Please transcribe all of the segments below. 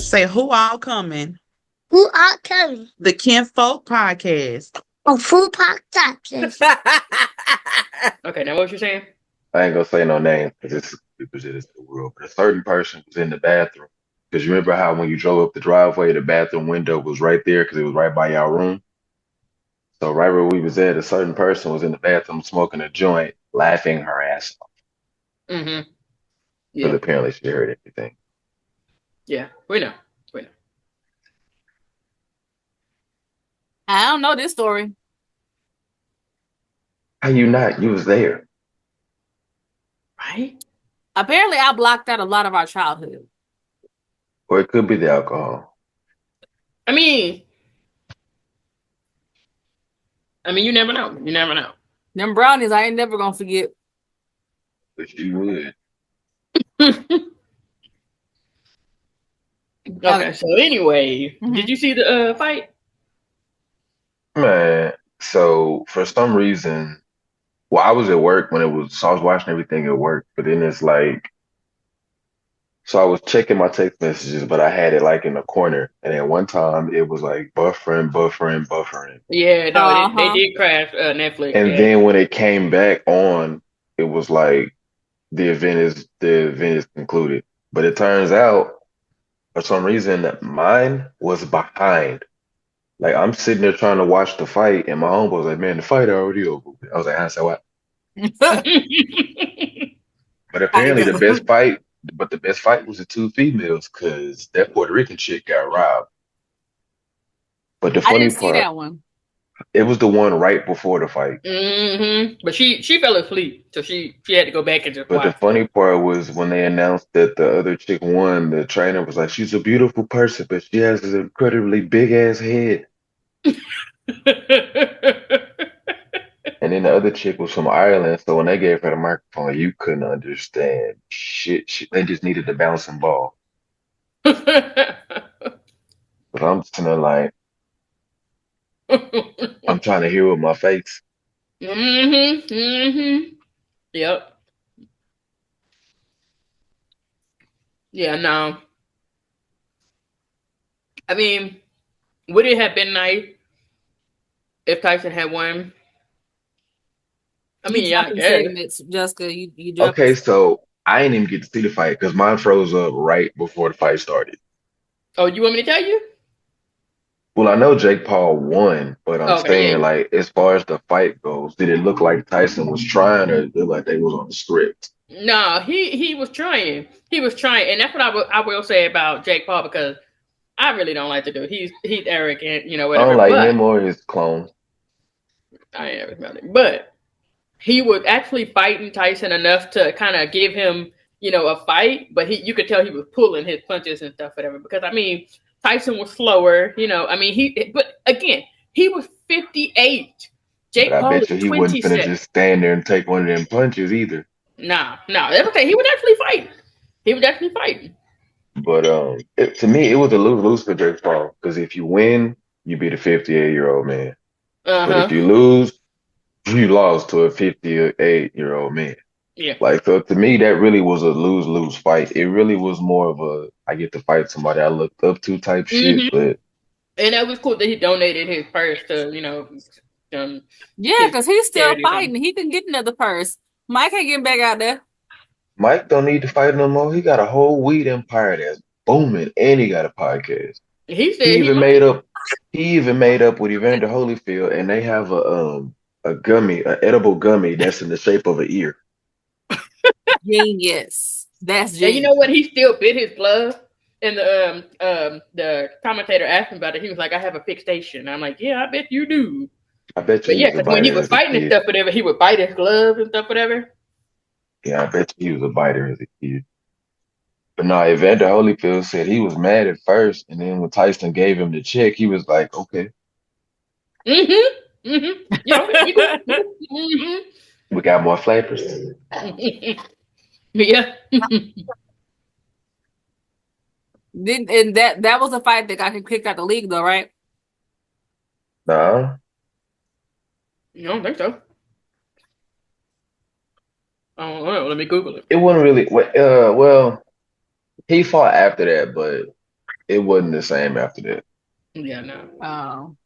Say who all coming? Whoallcomin. The Kinfolk podcast. Full park podcast. Okay, now what you saying? I ain't gonna say no names because it's people shit is the world. But a certain person was in the bathroom. Because you remember how when you drove up the driveway, the bathroom window was right there because it was right by y'all room. So right where we was at, a certain person was in the bathroom smoking a joint, laughing her ass off. Mm-hmm. Because Yeah, apparently she heard everything. yeah, we know. We know. I don't know this story. How you not? You was there. Right? Apparently, I blocked out a lot of our childhood. Or it could be the alcohol. I mean, you never know. You never know. Them brownies, I ain't never gonna forget. But you would. Okay, so anyway, Mhm. did you see the fight? Man, so for some reason, well, I was at work when it was, so I was watching everything at work, but then it's like, so I was checking my text messages, but I had it like in the corner. And at one time it was like buffering. Yeah, no, they Uh-huh. did crash Netflix. And Yeah. then when it came back on, it was like the event is concluded. But it turns out for some reason that mine was behind. Like I'm sitting there trying to watch the fight, and my homeboy was like, "Man, the fight already over." I was like, "I said what?" But apparently the best fight was the two females because that Puerto Rican chick got robbed. But the I funny didn't see part, that one. it was the one right before the fight. But she fell asleep, so she had to go back and just But the watch. funny part was when they announced that the other chick won, the trainer was like, "She's a beautiful person, but she has this incredibly big ass head." And then the other chick was from Ireland, so when they gave her the microphone, you couldn't understand shit. They just needed the bouncing ball. But I'm sitting there like, I'm trying to hear with my face. Yep. Yeah, no. I mean, would it have been nice if Tyson had won? I mean, You yeah, I jumping guess. segments, Jessica. You jumping. Okay, so I didn't even get to see the fight because mine froze up right before the fight started. Oh, you want me to tell you? Well, I know Jake Paul won, but I'm Okay, saying yeah. like as far as the fight goes, did it look like Tyson was trying, or did it look like they was on the script? No, he was trying. He was trying, and that's what I will say about Jake Paul because I really don't like the dude. He's arrogant, I whatever. don't like But him or his clone. I ain't ever about it. But he was actually fighting Tyson enough to kind of give him, a fight. But you could tell he was pulling his punches and stuff, whatever. Because I mean, Tyson was slower. I mean, but again, he was 58. Jake But I Paul bet is you he wasn't finna 27. just stand there and take one of them punches either. No, that's okay. He was actually fighting. But to me, it was a lose for Jake Paul because if you win, you beat a 58-year-old man. But if you lose, you lost to a 58-year-old man. Yeah. Like, so to me, that really was a lose-lose fight. It really was more of a I get to fight somebody I looked up to type shit. But And that was cool that he donated his purse to, Yeah, because he's still charity thing. fighting. He can get another purse. Mike ain't getting back out there. Mike don't need to fight no more. He got a whole weed empire that's booming, and he got a podcast. He said He even made up with Evander Holyfield, and they have a edible gummy that's in the shape of an ear. Genius. That's And genius. you know what? He still bit his glove. And the commentator asked him about it. He was like, "I have a fixation." I'm like, "Yeah, I bet you do." I bet you But he yeah, was a because when he biter was as a fighting and kid. stuff, whatever, he would bite his glove and stuff, whatever. Yeah, I bet you he was a biter as a kid. But no, Evander Holyfield said he was mad at first, and then when Tyson gave him the check, he was like, "Okay, Yeah, okay. we got more flavors." Yeah. And that was a fight that got him kicked out the league, though, right? Nah, I don't think so. I don't know. Let me Google it. it wasn't really. Well, he fought after that, but it wasn't the same after that. Yeah, no. Oh.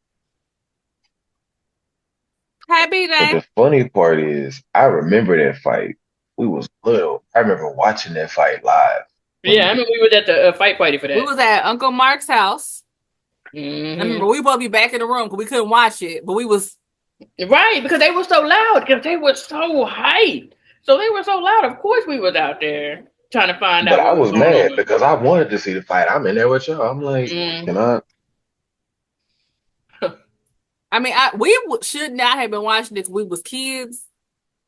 Happy But day. the funny part is, I remember that fight. We was little. I remember watching that fight live. Yeah, I mean, we were at the fight party for that. We was at Uncle Mark's house. Mhm. I remember we both be back in the room because we couldn't watch it, but we was Right, because they were so loud, because they were so hyped. So they were so loud. Of course, we was out there trying to find But out I what was was going mad on. because I wanted to see the fight. I'm in there with y'all. I'm like, can I? I mean, should not have been watching this. We was kids,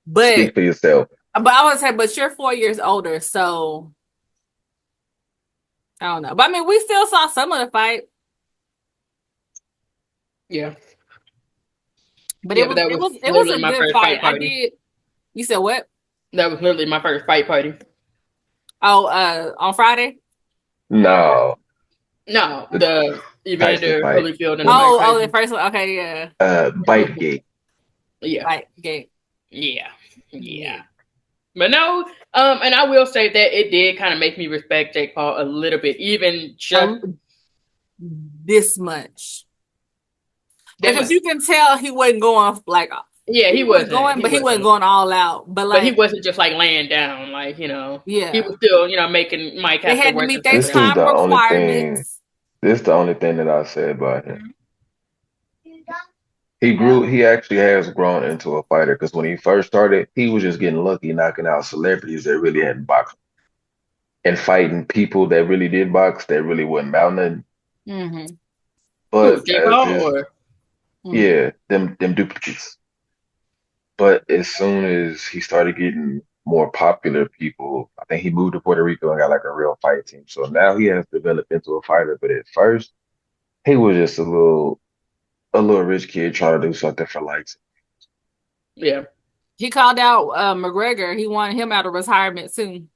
but Speak for yourself. I would say, but you're 4 years older, so I don't know. But I mean, we still saw some of the fight. Yeah. But Yeah, it but was that it was was it was literally a my good first fight. fight I party. did. You said what? That was literally my first fight party. Oh, on Friday. No, No, the the Tyson Evander fight. Holyfield and Mike Oh, the Tyson. first one. Okay, yeah. Bite gate. Yeah, Fight game. yeah. But no, and I will say that it did kind of make me respect Jake Paul a little bit, even just This much. that Because much. you can tell he wasn't going like Yeah, he was wasn't going, but he wasn't going all out. But But he like, wasn't just like laying down, like, you know. yeah, He was still, you know, making Mike they have to had to work meet and their stuff. This is time the only thing. requirements. This is the only thing that I say about him. He actually has grown into a fighter because when he first started, he was just getting lucky knocking out celebrities that really hadn't boxed and fighting people that really did box that really wasn't about nothing. Mm-hmm. Who, But Jake as Paul his, or yeah, them duplicates. But as soon as he started getting more popular, people, I think he moved to Puerto Rico and got like a real fight team. So now he has developed into a fighter. But at first, he was just a little rich kid trying to do something for likes. yeah. He called out McGregor. He wanted him out of retirement soon.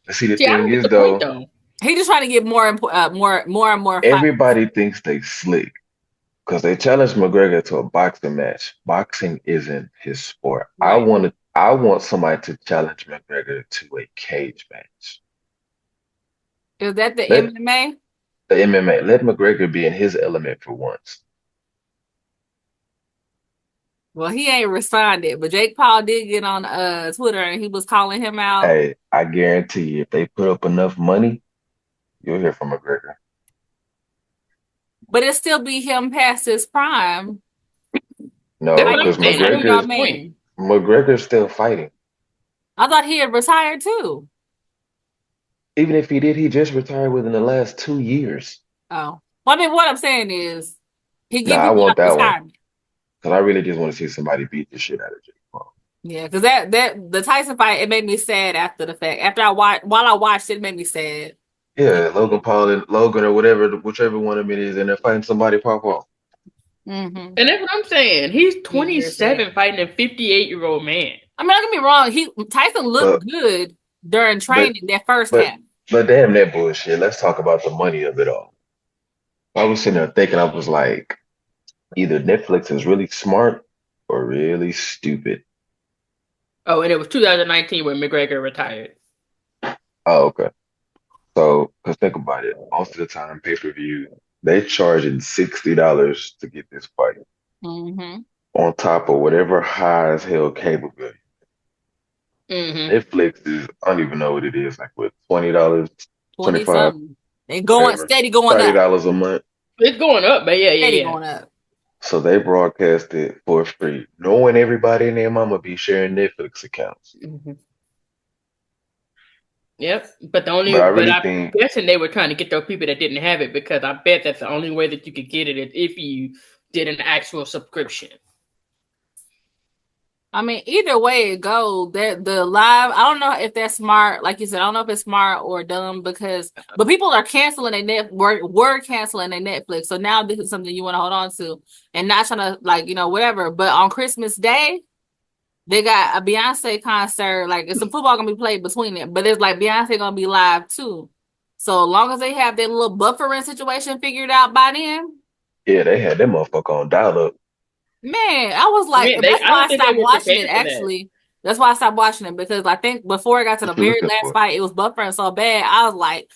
But see, the See, I thing don't get is the point though, though. He just trying to get more and more fights. everybody thinks they slick because they challenged McGregor to a boxing match. Boxing isn't his sport. Right. I want somebody to challenge McGregor to a cage match. Is that the Let MMA? the MMA, let McGregor be in his element for once. Well, he ain't responded, but Jake Paul did get on Twitter and he was calling him out. Hey, I guarantee you, if they put up enough money, you'll hear from McGregor. But it still be him past his prime. No, That's what I'm because saying. I don't get his McGregor's point. McGregor's still fighting. I thought he had retired too. Even if he did, he just retired within the last 2 years. Oh. Well, I mean, what I'm saying is he Nah, give I you want that one. retirement. Because I really just want to see somebody beat the shit out of Jake Paul. Yeah, because that the Tyson fight, it made me sad after the fact. While I watched it, it made me sad. Yeah, Logan Paul and Logan or whatever, whichever one of them it is, and they're fighting somebody pop off. Mm-hmm. And that's what I'm saying. He's 27 fighting a 58-year-old man. I mean, don't get me wrong. Tyson looked good during training that first half. But damn that bullshit. Let's talk about the money of it all. I was sitting there thinking, I was like, either Netflix is really smart or really stupid. Oh, and it was 2019 when McGregor retired. Oh, okay. So, because think about it, most of the time, pay-per-view, they charging $60 to get this fight. Mm-hmm. On top of whatever high as hell cable bill. Mm-hmm. Netflix is, I don't even know what it is, like what, $20, 20 $25, something. They going steady going up. $30 a month. It's going up, but yeah. Going up. So they broadcast it for free, knowing everybody and their mama be sharing Netflix accounts. Mm-hmm. Yep, but I'm guessing they were trying to get those people that didn't have it, because I bet that's the only way that you could get it is if you did an actual subscription. I mean, either way it goes, that the live, I don't know if that's smart. Like you said, I don't know if it's smart or dumb but people are canceling were canceling their Netflix. So now this is something you want to hold on to and not trying to whatever. But on Christmas Day, they got a Beyonce concert. Like, it's some football gonna be played between it, but it's like Beyonce gonna be live too. So as long as they have their little buffering situation figured out by then. Yeah, they had that motherfucker on dial-up. Man, I was like, that's why I stopped watching it, actually. That's why I stopped watching it, because I think before it got to the very last fight, it was buffering so bad. I was like,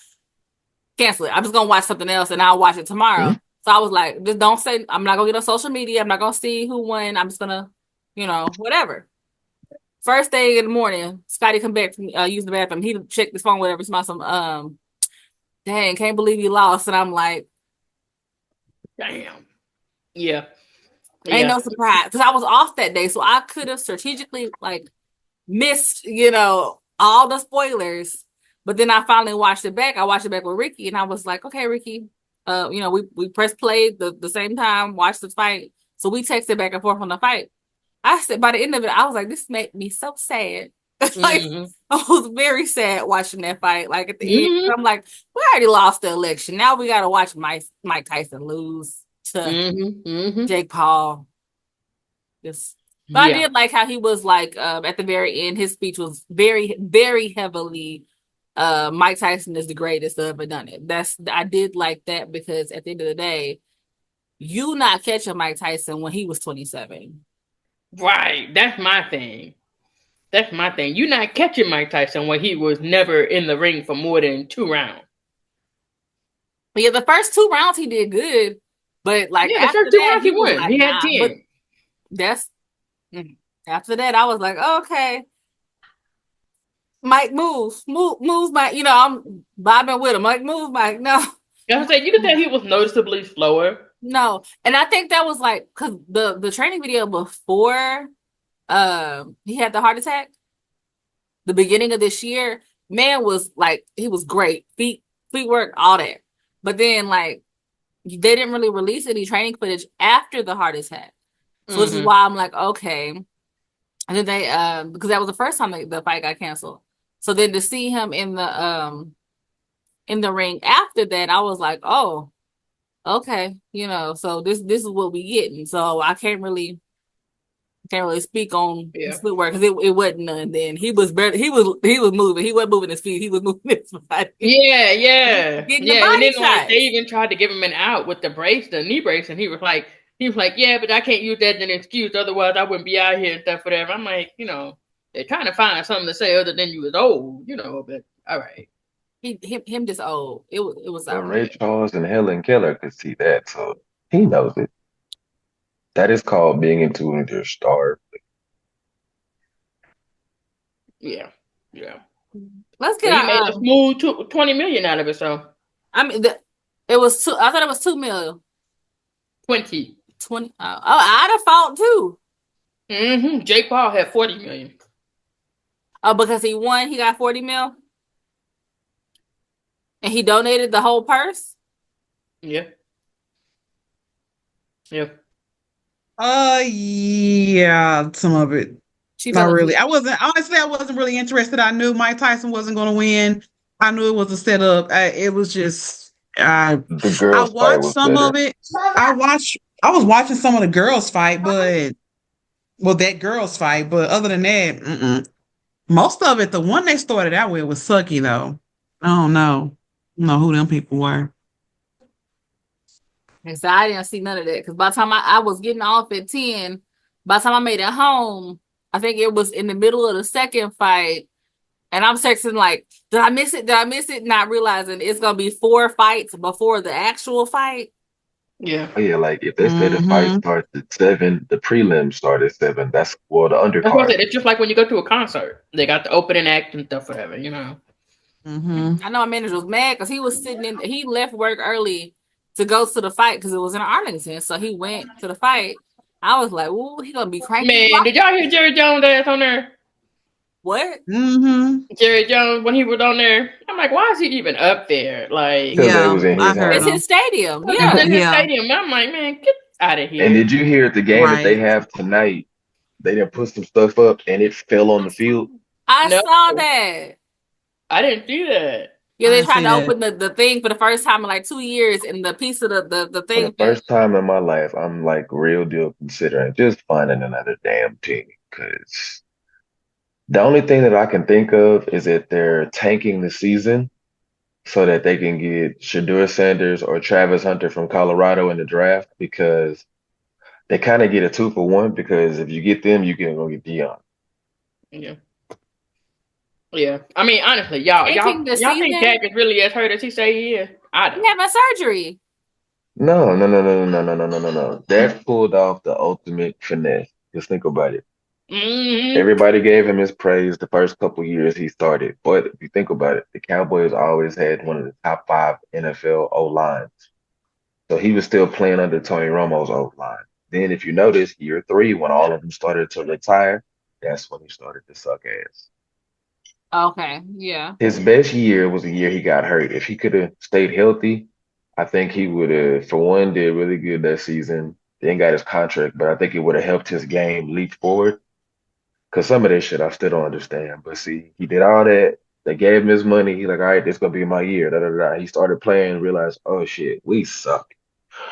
cancel it. I'm just gonna watch something else and I'll watch it tomorrow. Mhm. So I was like, just don't say. I'm not gonna get on social media. I'm not gonna see who won. I'm just gonna, whatever. First thing in the morning, Scotty come back from using the bathroom. He checked his phone, whatever. Smell some dang, can't believe you lost. And I'm like, Damn. Yeah. ain't Yeah. no surprise because I was off that day, so I could have strategically like missed, all the spoilers. But then I finally watched it back. I watched it back with Ricky, and I was like, okay, Ricky, we pressed play the same time, watched the fight, so we texted back and forth on the fight. I said by the end of it, I was like, this made me so sad. Like I was very sad watching that fight. Like at the end, I'm like, we already lost the election. Now we got to watch Mike Tyson lose to Jake Paul. But I did like how he was like at the very end. His speech was very, very heavily. Mike Tyson is the greatest that ever done it. I did like that because at the end of the day, you not catching Mike Tyson when he was 27. Right. That's my thing. You're not catching Mike Tyson when he was never in the ring for more than 2 rounds. But yeah, the first 2 rounds he did good, but like the after first 2 that rounds he was won. like, He had nah. 10. But that's after that I was like, okay, Mike moves, Mike. I'm vibing with him. Mike move, Mike. No. I was saying, you could tell he was noticeably slower. No, and I think that was like because the training video before he had the heart attack, the beginning of this year, man was like he was great, feet work, all that. But then like they didn't really release any training footage after the heart attack, so this is why I'm like, okay. And then they because that was the first time the fight got canceled. So then to see him in the ring after that, I was like, oh. Okay, so this is what we getting. So I can't really speak on his footwork because it wasn't none. Then he was better. He was moving. He wasn't moving his feet. He was moving his body. Yeah. Getting the body And then shots. they even tried to give him an out with the knee brace, and he was like, yeah, but I can't use that as an excuse. Otherwise, I wouldn't be out here and stuff, whatever. I'm like, they're trying to find something to say other than you was old, but all right. Him just old. It was. Well, Ray Charles and Helen Keller could see that, so he knows it. That is called being in tune with your star. Yeah. Let's get he made a smooth 20 million out of it. So I mean, it was two. I thought it was 2 million. 20. I'd have fought too. Jake Paul had 40 million. Oh, because he won, he got 40 mil. And he donated the whole purse? Yeah. Yeah, some of it. Not really. I wasn't really interested. I knew Mike Tyson wasn't going to win. I knew it was a setup. It was just I watched some of it. I was watching some of the girls fight, but that girls fight. But other than that, most of it, the one they started out with was sucky though. I don't know who them people were. So I didn't see none of that because by the time I was getting off at 10, by the time I made it home, I think it was in the middle of the second fight, and I'm texting like, "Did I miss it? Not realizing it's gonna be 4 fights before the actual fight. Yeah. Oh, yeah, like if they say the fight starts at 7, the prelims start at 7. That's the undercard. It's just like when you go to a concert. They got the opening act and stuff, whatever, I know my manager was mad because he was he left work early to go to the fight because it was in Arlington. So he went to the fight. I was like, "Ooh, he gonna be cranky." Man, did y'all hear Jerry Jones' ass on there? What? Jerry Jones when he was on there. I'm like, why is he even up there? Like, yeah, it was in his house. It's his stadium. Yeah, it's in his stadium. I'm like, man, get out of here. And did you hear at the game that they have tonight? They done put some stuff up and it fell on the field. I saw that. I didn't see that. Yeah, they tried to open the thing for the first time in like 2 years, and the piece of the thing. For the first time in my life, I'm like real deal considering just finding another damn team because the only thing that I can think of is that they're tanking the season so that they can get Shedeur Sanders or Travis Hunter from Colorado in the draft because they kind of get a 2-for-1 because if you get them, you can go get Deion. Yeah. Yeah, I mean, honestly, y'all think Dak is really as hurt as he say he is? I He don't. having surgery. No. Dak pulled off the ultimate finesse. Just think about it. Mm-hmm. Everybody gave him his praise the first couple years he started. But if you think about it, the Cowboys always had one of the top 5 NFL O lines. So he was still playing under Tony Romo's O line. Then, if you notice, year 3, when all of them started to retire, that's when he started to suck ass. Okay, yeah. His best year was the year he got hurt. If he could have stayed healthy, I think he would have, for one, did really good that season. Then got his contract, but I think it would have helped his game leap forward. Because some of this shit I still don't understand. But see, he did all that. They gave him his money. He's like, all right, this gonna be my year. Da, da, da. He started playing and realized, oh shit, we suck.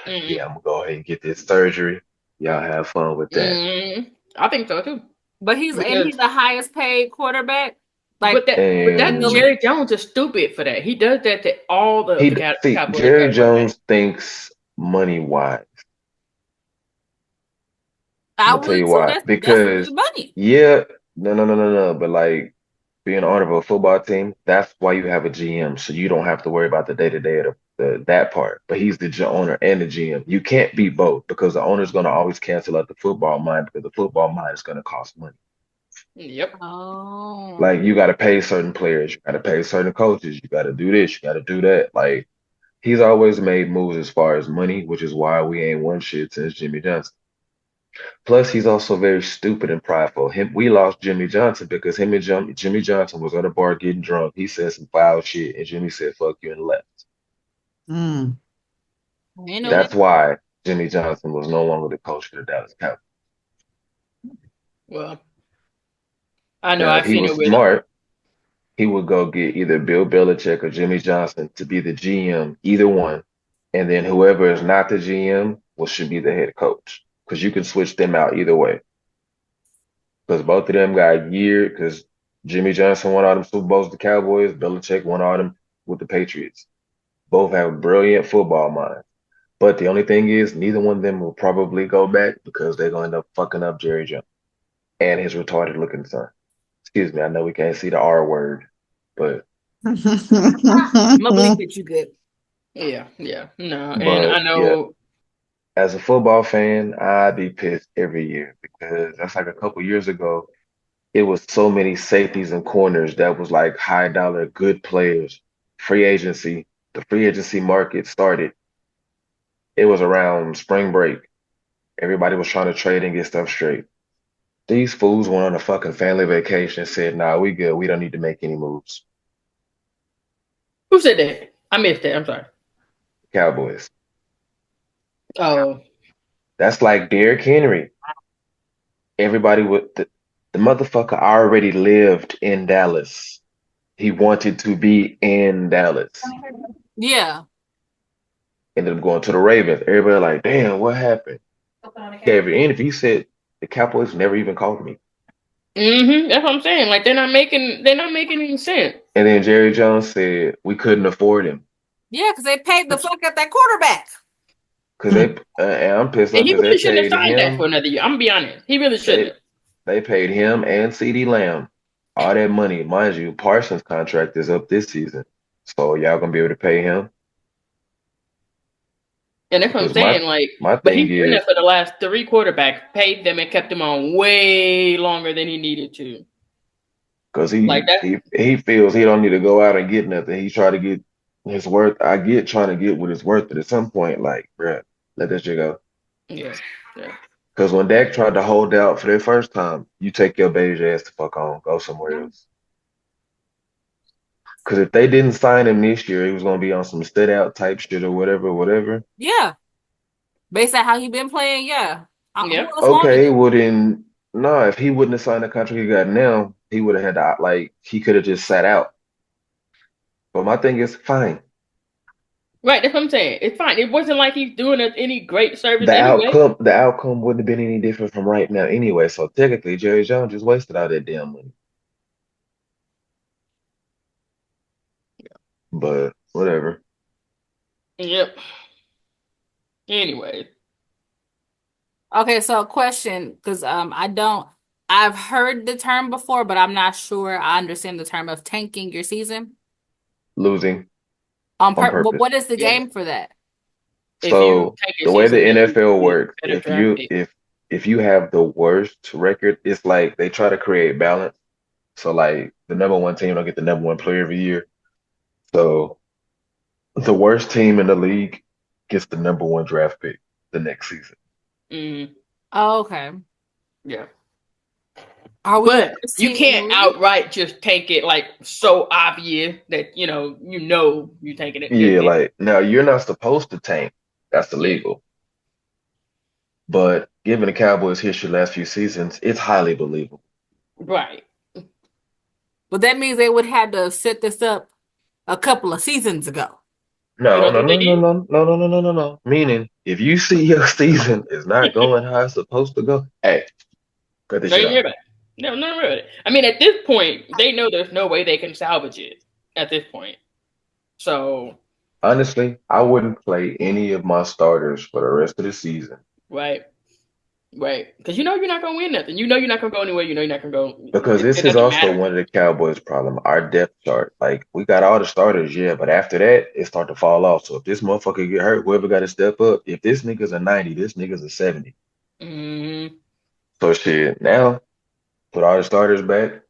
Mm-hmm. Yeah, I'm gonna go ahead and get this surgery. Y'all have fun with that. Mm-hmm. I think so too. But he's Because the highest paid quarterback. Like, but that And Jerry Jones is stupid for that. He does that to all the Cowboys. Jerry Jones thinks money wise. I I'm gonna tell would you too. why. That's Because good money. yeah, no. But like being owner of a football team, that's why you have a GM, so you don't have to worry about the day to day of that part. But he's the owner and the GM. You can't be both because the owner's gonna always cancel out the football mind because the football mind is gonna cost money. Yep. Oh. Like you got to pay certain players, you got to pay certain coaches, you got to do this, you got to do that. Like he's always made moves as far as money, which is why we ain't won shit since Jimmy Johnson. Plus, he's also very stupid and prideful. We lost Jimmy Johnson because him and Jimmy Johnson was at a bar getting drunk. He said some foul shit, and Jimmy said "fuck you" and left. Mm. You know That's that. why Jimmy Johnson was no longer the coach of the Dallas Cowboys. Well, I know Now, if I've he seen was it with. smart, he would go get either Bill Belichick or Jimmy Johnson to be the GM, either one, and then whoever is not the GM should be the head coach because you can switch them out either way. Because both of them got year. Because Jimmy Johnson won all them Super Bowls with the Cowboys, Belichick won all them with the Patriots. Both have brilliant football minds. But the only thing is, neither one of them will probably go back because they're going to end up fucking up Jerry Jones and his retarded looking son. Excuse me, I know we can't see the R word, but I'm gonna believe that you good. Yeah. No, and I yeah, know. as a football fan, I'd be pissed every year because that's like a couple years ago. It was so many safeties and corners that was like high dollar, good players. Free agency, the free agency market started. It was around spring break. Everybody was trying to trade and get stuff straight. These fools went on a fucking family vacation and said, nah, we good. We don't need to make any moves. Who said that? I missed that. I'm sorry. Cowboys. Oh. That's like Derrick Henry. Everybody would the motherfucker already lived in Dallas. He wanted to be in Dallas. Yeah. Ended up going to the Ravens. Everybody like, damn, what happened? Gave an interview. He said the Cowboys never even called me. That's what I'm saying. Like they're not making any sense. And then Jerry Jones said we couldn't afford him. Yeah, because they paid the fuck out that quarterback. Because they, and I'm pissed off And he because really they shouldn't have paid signed that him. for another year. I'm gonna be honest. He really shouldn't. They paid him and CeeDee Lamb all that money. Mind you, Parsons' contract is up this season. So y'all gonna be able to pay him. And that's what I'm Because saying. Like, my but thing he's doing is, that for the last 3 quarterbacks, paid them and kept them on way longer than he needed to. because Like that. he feels he don't need to go out and get nothing. He try to get his worth. I get trying to get what his worth, but at some point, like, bruh, let that shit go. Yeah. Because when Dak tried to hold out for their first time, you take your beige ass the fuck on, go somewhere else. Because if they didn't sign him this year, he was gonna be on some stood out type shit or whatever. Yeah. Based on how he been playing, yeah. Yeah. Who else Okay, wanted it? well then, no, if he wouldn't have signed the contract he got now, he would have had to like he could have just sat out. But my thing is, fine. Right. That's what I'm saying. It's fine. It wasn't like he's doing us any great service The anyway. outcome wouldn't have been any different from right now anyway. So technically, Jerry Jones just wasted all that damn money. But whatever. Yep. Anyway. Okay, so question, because I've heard the term before, but I'm not sure I understand the term of tanking your season. Losing. On on purpose. purpose. What is the Yeah. game for that? If you So take a the way the season, then NFL you get works, better draft pick. if you have the worst record, it's like they try to create balance. So like the number one team don't get the number one player every year. So the worst team in the league gets the number one draft pick the next season. Mm, Oh, okay. yeah. Are we the But worst you team in the can't league? outright just take it like so obvious that you're taking it. Yeah, like now you're not supposed to tank. That's Yeah. illegal. But given the Cowboys' history last few seasons, it's highly believable. Right. But that means they would have to set this up a couple of seasons ago. You No, don't no, think they no, no, did? no, no, no, no, no, no, no. Meaning, if you see your season is not going how it's supposed to go, hey, cut this No, shit you hear out. about it. No, no, really. I mean, at this point, they know there's no way they can salvage it. At this point, so Honestly, I wouldn't play any of my starters for the rest of the season right, right, because you're not gonna win nothing. You're not gonna go anywhere. You're not gonna go. because this It is doesn't also matter. one of the Cowboys' problem. Our depth chart, like we got all the starters, yeah, but after that, it start to fall off. So if this motherfucker get hurt, whoever got to step up. If this nigga's a 90, this nigga's a 70. Mm-hmm. So shit, now put all the starters back.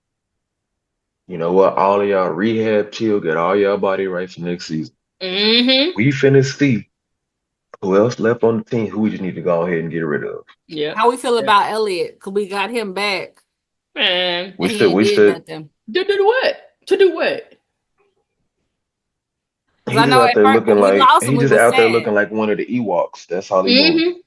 You know what? All of y'all rehab, chill, get all y'all body right for next season. Mm-hmm. We finna see who else left on the team who we just need to go ahead and get rid of. Yeah. How we feel Yeah. about Elliott? Because we got him back Man, We and he should ain't we did should nothing. to do what? To do what? Because he I just know out at there first looking when we like lost him, he we just was out there sad. looking like one of the Ewoks. That's all he doing. Mm-hmm.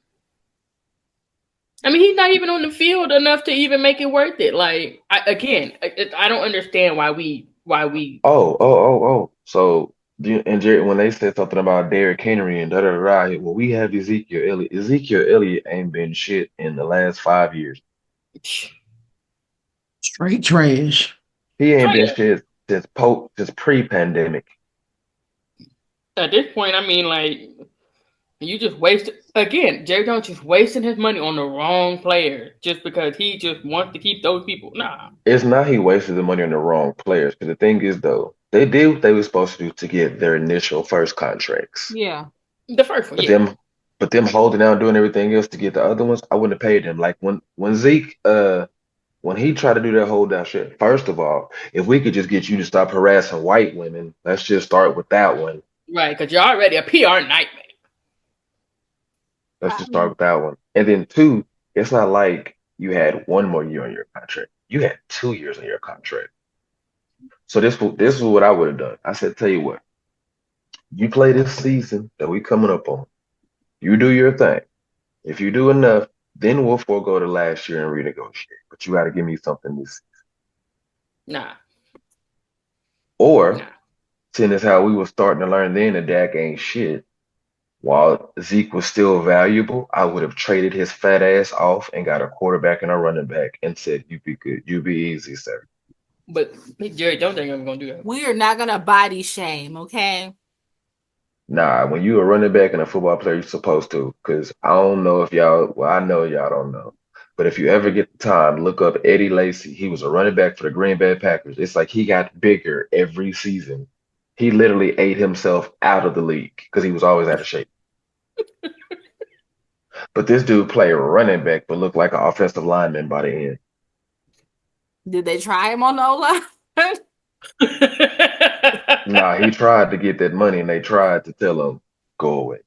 I mean, he's not even on the field enough to even make it worth it. Like, I don't understand why we. Oh. So and Jerry, when they said something about Derrick Henry and da da da, well, we have Ezekiel Elliott. Ezekiel Elliott ain't been shit in the last 5 years. Straight trash. He Oh ain't been yeah. shit since pre-pandemic. At this point, I mean, like, you just wasted again. Jerry Jones just wasting his money on the wrong player just because he just wants to keep those people. Nah. It's not he wasted the money on the wrong players. Because the thing is, though, they did what they were supposed to do to get their initial first contracts. Yeah. The first one, But yeah. them holding out, doing everything else to get the other ones, I wouldn't have paid them. Like when Zeke, when he tried to do that hold down shit. First of all, if we could just get you to stop harassing white women, let's just start with that one. Right, because you're already a PR nightmare. Let's just start with that one. And then two, it's not like you had one more year on your contract. You had 2 years on your contract. So this is what I would have done. I said, tell you what, you play this season that we coming up on. You do your thing. If you do enough, then we'll forego the last year and renegotiate. But you got to give me something this season. Nah. Or, Nah. seeing as how we were starting to learn then that Dak ain't shit, while Zeke was still valuable, I would have traded his fat ass off and got a quarterback and a running back and said, you be good. You be easy, sir. But Jerry don't think I'm gonna do that. We are not gonna body shame, okay? Nah, when you a running back and a football player, you're supposed to. Because I don't know if y'all, well, I know y'all don't know. But if you ever get the time, look up Eddie Lacy. He was a running back for the Green Bay Packers. It's like he got bigger every season. He literally ate himself out of the league because he was always out of shape. But this dude played running back but looked like an offensive lineman by the end. Did they try him on the O-line? Nah, he tried to get that money and they tried to tell him, go away.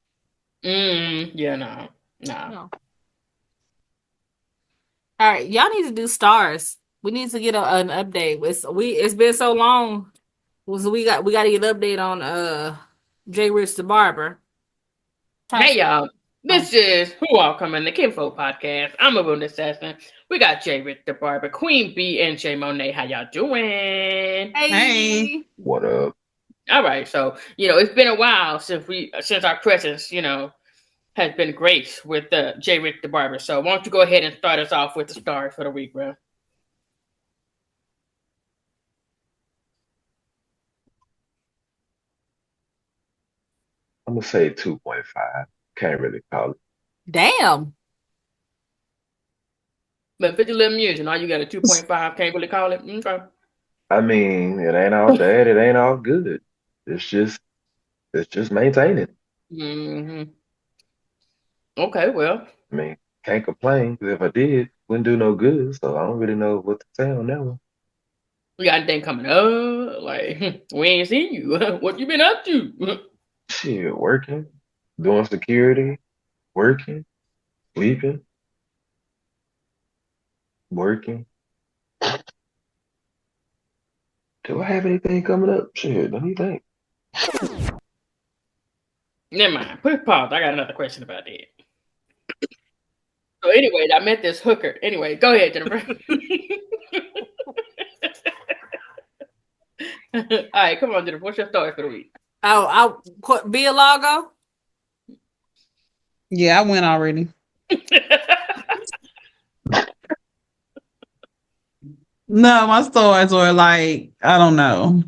Yeah, nah. No. All right, y'all need to do stars. We need to get an update. It's been so long. So we got to get an update on Jrichdabarbar. Hey y'all, this is Whoallcomin, the Kinfolk Podcast. I'm a Marooned assassin. We got Jrichdabarbar, Queen B, and Jmonea. How y'all doing? Hey. What up? All right, so it's been a while since our presence has been graced with Jrichdabarbar. So why don't you go ahead and start us off with the stars for the week, bro? I'm going to say 2.5. Can't really call it. Damn. But 50 11 years, and all you got a 2.5, can't really call it. Okay. I mean, it ain't all bad. It ain't all good. It's just It's just maintaining. Hmm. Okay, well, I mean, can't complain because if I did, wouldn't do no good. So I don't really know what to say on that one. we got anything coming up? Like, we ain't seen you. What you been up to? Shit, working, doing security, working, sleeping, working. Do I have anything coming up? Shit, let me think. Never mind. Put pause. I got another question about that. So, anyway, I met this hooker. Anyway, go ahead, Jennifer. All right, come on, Jennifer. What's your story for the week? I'll be a logo. Yeah, I went already. No, my stories were like, I don't know.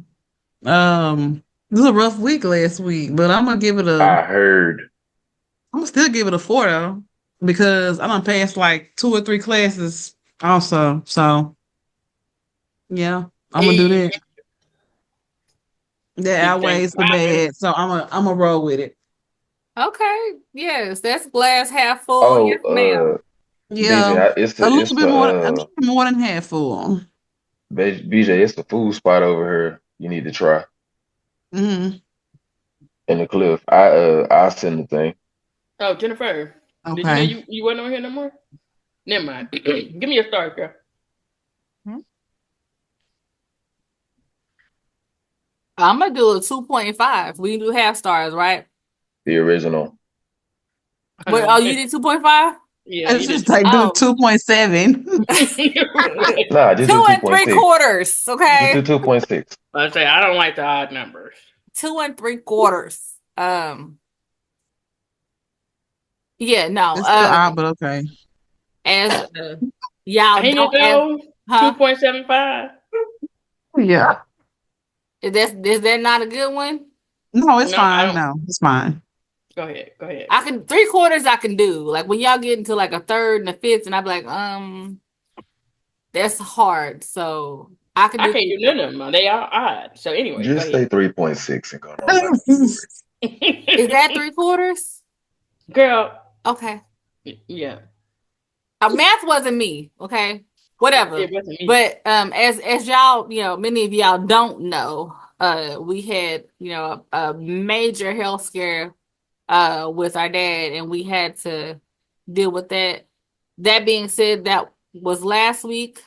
This was a rough week last week, but I'm gonna give it I heard. I'm gonna still give it a 4 though, because I done passed like 2 or 3 classes also. So yeah, I'm gonna do that. That outweighs the bad. So I'm a roll with it. Okay, yes, that's glass half full. Oh, Yes, ma'am. Yeah, BJ, a little bit more, a little bit more than half full. BJ, it's a food spot over here. You need to try Mm-hmm. in the cliff. I'll send the thing. Oh, Jennifer, did you know Okay. you wasn't on here no more? Never mind. Give me your story, girl. I'm gonna do a 2.5. We can do half stars, right? The original. Wait, oh, you did 2.5? Yeah, It's you just did. like do 2.7. Nah, just do 2 3/4. 2.6. Okay. Just do 2.6. I say I don't like the odd numbers. 2 3/4. Yeah, no. It's still odd, but okay. As y'all Ain't it don't though? huh? 2.75. Yeah. Is that not a good one? No, it's No, I fine. don't. No, it's fine. Go ahead. Go ahead. I can 3/4 I can do. Like when y'all get into like a third and a fifth, and I'm like, that's hard. So I can I do can't do none of them. They are odd. So anyway, go Just say ahead. 3.6 and go on back. Is that 3/4? Girl. Okay. Yeah. Math wasn't me, okay? Whatever. It wasn't me. But as y'all, many of y'all don't know, we had, a major health scare with our dad, and we had to deal with that. That being said, that was last week.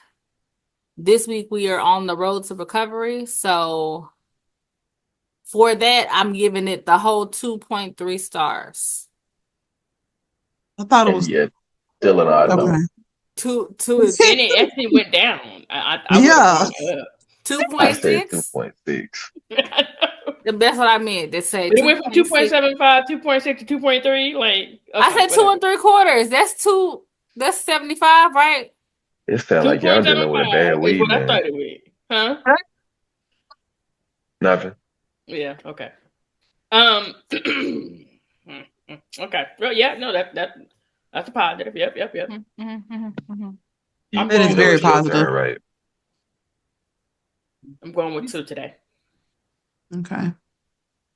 This week we are on the road to recovery. So for that, I'm giving it the whole 2.3 stars. I thought it And was yet, still an odd okay. number. Two is And it actually went down. I Yeah. would have up. 2.6. 2.6. That's what I meant. They say But it went from 2.6. 2.75, 2.6 to 2.3. Like, okay, I said 2 3/4. That's 75, right? It sounds like y'all dealing with a 2.75 bad is weed, what I man. started with. Huh? Nothing. Yeah, okay. Okay. Well, yeah, no, that's a positive. Yep. I'm That is going You know very with it's your 2. positive. turn, right? I'm going with 2 today. Okay.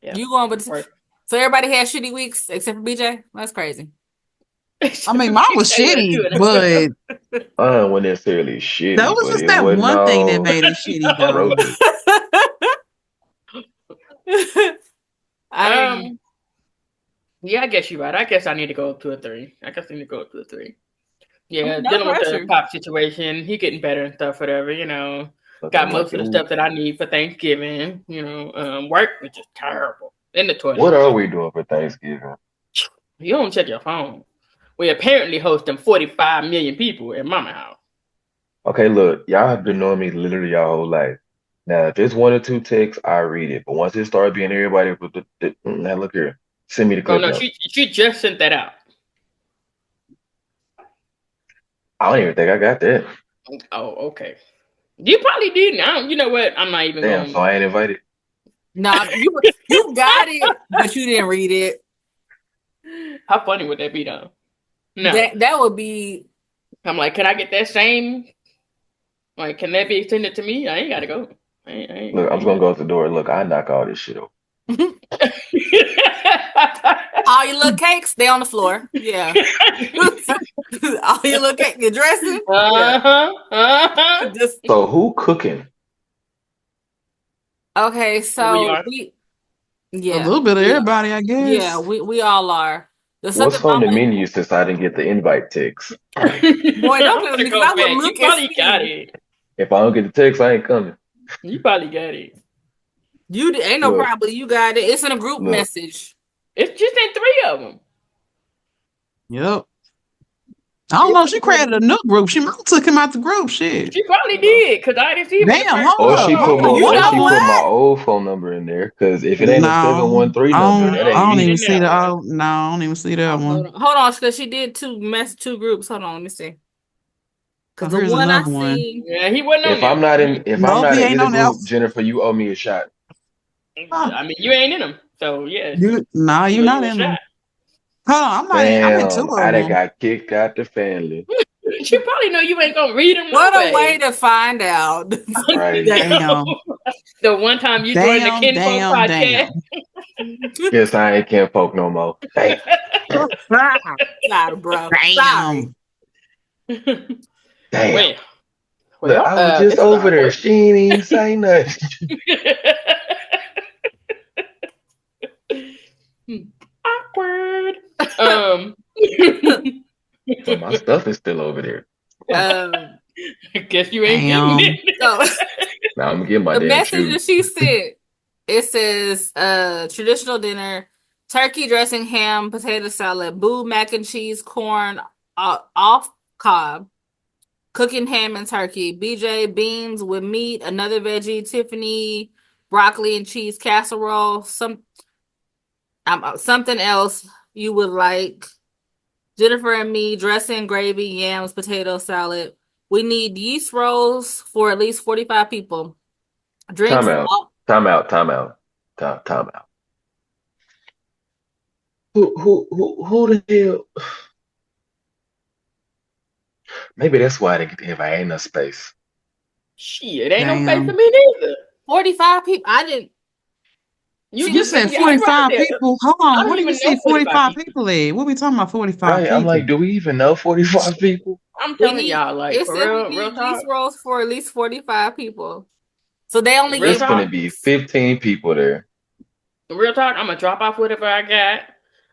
Yeah. You going with Work. so everybody had shitty weeks except for BJ? That's crazy. I mean, mine was shitty, but I wasn't necessarily that shitty, was but just it that wasn't one thing that all made it shitty, though. roses. Yeah, I guess you're right. I guess I need to go up to a 3. I guess I need to go up to a 3. Yeah, No dealing with pressure. the pop situation, he getting better and stuff, whatever, Look, Got I'm most like, of the stuff that I need for Thanksgiving, work, which is terrible. In the toilet. what are we doing for Thanksgiving? You don't check your phone. We apparently hosting 45 million people at Mama House. Okay, look, y'all have been knowing me literally your whole life. Now, if it's 1 or 2 texts, I read it. But once it starts being everybody with now look here, send me the Oh clip no, notes. she just sent that out. I don't even think I got that. Oh, okay. You probably didn't. You know what? I'm not even Damn, going. so I ain't invited. No, you got it, but you didn't read it. How funny would that be, though? No. That would be. I'm like, can I get that same? Like, can that be extended to me? I ain't gotta go. Look, I'm just gonna go out the door. Look, I knock all this shit over. All your little cakes, they on the floor. Yeah. All your little cake, your dressing. Just So who cooking? okay. So are. we A yeah little bit of everybody, I guess. yeah we all are. The What's something on the mama menu since I didn't get the invite text? boy don't I'm because gonna go I would back. You look probably and got see. it. If I don't get the text, I ain't coming. You probably got it. You ain't no Look, problem. You got it. It's in a group look. message. It's just in 3 of them. Yep. I don't know. She created a new group. She must have took him out the group. Shit. She probably did because I didn't see him. Damn, hold Or up. she put my You or know she what? put my old phone number in there. Because if it ain't a No, 713 I number, don't, that I ain't don't me. even see that that. one. No, I don't even see that one. Hold on, because she did two groups. Hold on, let me see. Oh, Because the here's one I another one. see, Yeah, he wasn't on If I'm there. not in Nope, he ain't either on there. group, Jennifer, you owe me a shot. Huh. I mean, you ain't in them, so yeah. You're You not owe you a in them. shot. Hold on, I'm not in. I'm in two Damn, of I done them. got kicked out the family. She probably know you ain't gonna read them no what a way way. to find out. Right. Damn. The one time you joined the Kinfolk podcast. Guess I ain't kinfolk no more. Damn. Sorry, bro. Damn. Damn. Well, Look, I was just this is over there. awkward. She ain't even say nothing. Awkward. So my stuff is still over there. I guess you ain't Damn. getting it. So Now I'm gonna get my the damn message that shoes. she sent, it says traditional dinner, turkey dressing, ham, potato salad, boo mac and cheese, corn off cob, cooking ham and turkey, BJ beans with meat, another veggie, Tiffany broccoli and cheese casserole, something else you would like, Jennifer and me, dressing, gravy, yams, potato salad. We need yeast rolls for at least 45 people. Drinks. Time out. Time out. Who the hell? Maybe that's why they get if I ain't no space. Shit, ain't no Damn. space for me neither. 45 people. I didn't. You said yeah, right 45 there. people. Hold I on. don't What do even you see know 45 45 people at? What we talking about 45 Right? people? I'm like, do we even know 45 people? I'm We telling need. y'all, like, It for said we real need talk. yeast rolls for at least 45 people. So they only Real It's get talk. gonna be 15 people there. Real talk, I'm gonna drop off whatever I got.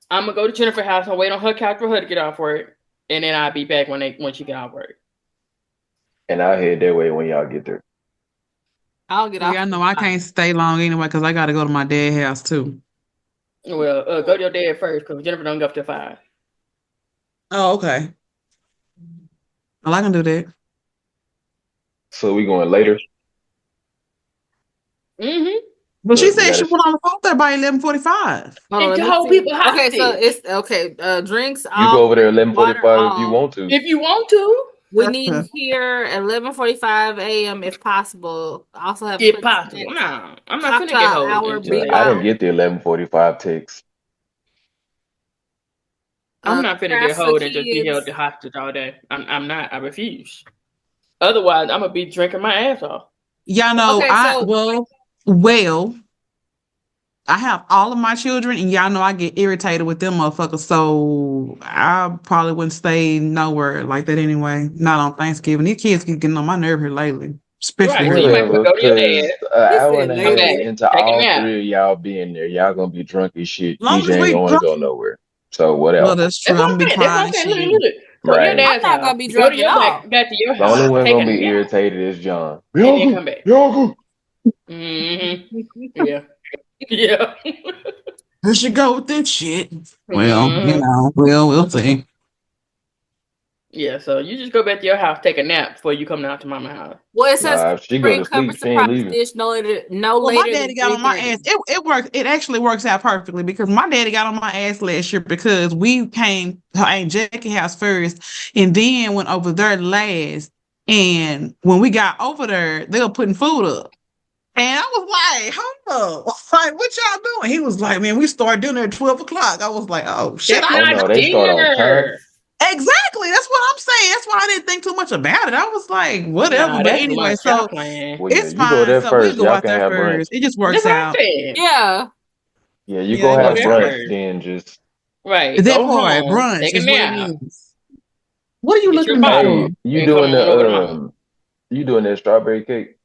I'm gonna go to Jennifer's house and wait on her couch for her to get off work, and then I'll be back when she get off work. And I'll head that way when y'all get there. I'll get off. Yeah, I know I can't stay long anyway because I got to go to my dad's house too. Well, go to your dad first because Jennifer don't go up to 5. Oh, okay. Well, I can do that. So we going later. Mm-hmm. But she Look, we said she gotta went on the phone there by 11:45. Hold on, It's let the me whole see. people Okay, so hostage. it's okay. Drinks you go off, over there water 11:45 if you off. want to. If you want to, We need here at 11:45 a.m. if possible. Also have if quick possible. snacks. No, I'm not finna get Cocktail hold hour, until Look, they I off didn't bebop, work. get the 11:45 text. I'm not finna get crafts for hold and just be held kids. hostage all day. I'm not. I refuse. Otherwise, I'm gonna be drinking my ass off. Y'all know Okay, so well, I have all of my children, and y'all know I get irritated with them motherfuckers. So I probably wouldn't stay nowhere like that anyway. Not on Thanksgiving. These kids keep getting on my nerve here lately, especially Right, so you her. might as well Whatever, go to your dad, because an he hour said and a come half back, later. into take a all nap. 3 of y'all being there, y'all gonna be drunk as shit. Long DJ as ain't we gonna want to go nowhere. So well, whatever. that's true. That's I'm what gonna I'm be saying. That's what crying I'm and saying. Look, shit. look, look. Go to your Right. I'm dad's not house. gonna be Go drunk to at your all. back to your The only house. one Take a gonna be nap irritated is John. and then come back. Yoga. Mm-hmm. Yeah. Yeah. I should go with that shit. Well, Mm-hmm. we'll see. Yeah. So you just go back to your house, take a nap before you come down to mama's house. Well, it says Nah, if she go bring to cover sleep, she ain't surprise leaving. dish no later Well, my than daddy got on my ass. 3:30. It works. It actually works out perfectly because my daddy got on my ass last year because we came to Aunt Jackie house first and then went over there last. And when we got over there, they were putting food up. And I was like, hold up. Like, what y'all doing? He was like, man, we start dinner at 12 o'clock. I was like, oh, shit. That's Oh not no, they start on time. dinner. Exactly. That's what I'm saying. That's why I didn't think too much about it. I was like, whatever. Nah, But that's anyway, lunch. Y'all so playing. Well, yeah, it's you go fine. there So we'll first. go Y'all out can there have brunch. first. It just That's works what I'm out. saying. Yeah. Yeah, you Yeah, go they Go go have to there church. brunch, first. then just Right. That Go part, home. brunch Take a is what it nap. is. What are you Get your looking at me bottle. for? hey, you And come doing on over to mama. you doing that strawberry cake?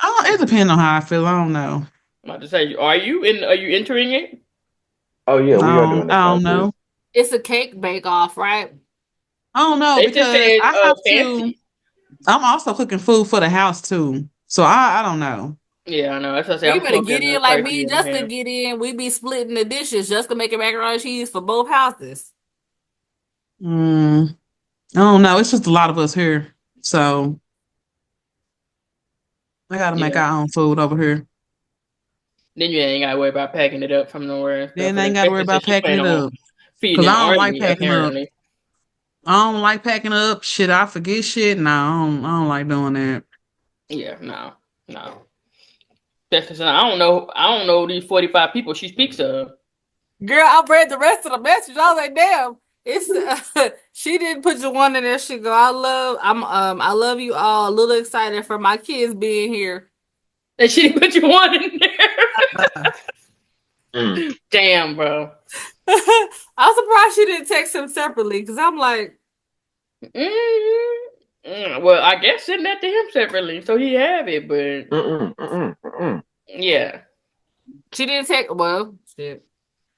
Oh, it depends on how I feel. I don't know. I'm about to say, are you entering it? Oh yeah, we are doing the I don't know. contest. It's a cake bake off, right? I don't know They just because said I have to. fancy. I'm also cooking food for the house too, so I don't know. Yeah, I know. That's what I say. Well, you I'm better get smoking in the like me turkey and and Justin ham. get in. We be splitting the dishes just to make a macaroni and cheese for both houses. Mm, I don't know. It's just a lot of us here, so I got to make Yeah. our own food over here. Then you ain't gotta worry about packing it up from nowhere and stuff. Then And I ain't got to worry especially since about she packing plan it on up feeding because an I don't like army, packing up. apparently. I don't like packing up shit. I forget shit. No, I don't like doing that. Yeah, no. That's because I don't know these 45 people she speaks of. Girl, I read the rest of the message. I was like, damn. It's she didn't put your one in there. She go, I love you all. A little excited for my kids being here. And she didn't put you one in there. Mm. Damn, bro. I'm surprised she didn't text him separately because I'm like, Well, I guess send that to him separately so he have it, but Mm-mm, mm-mm, mm-mm. yeah. she didn't take well shit.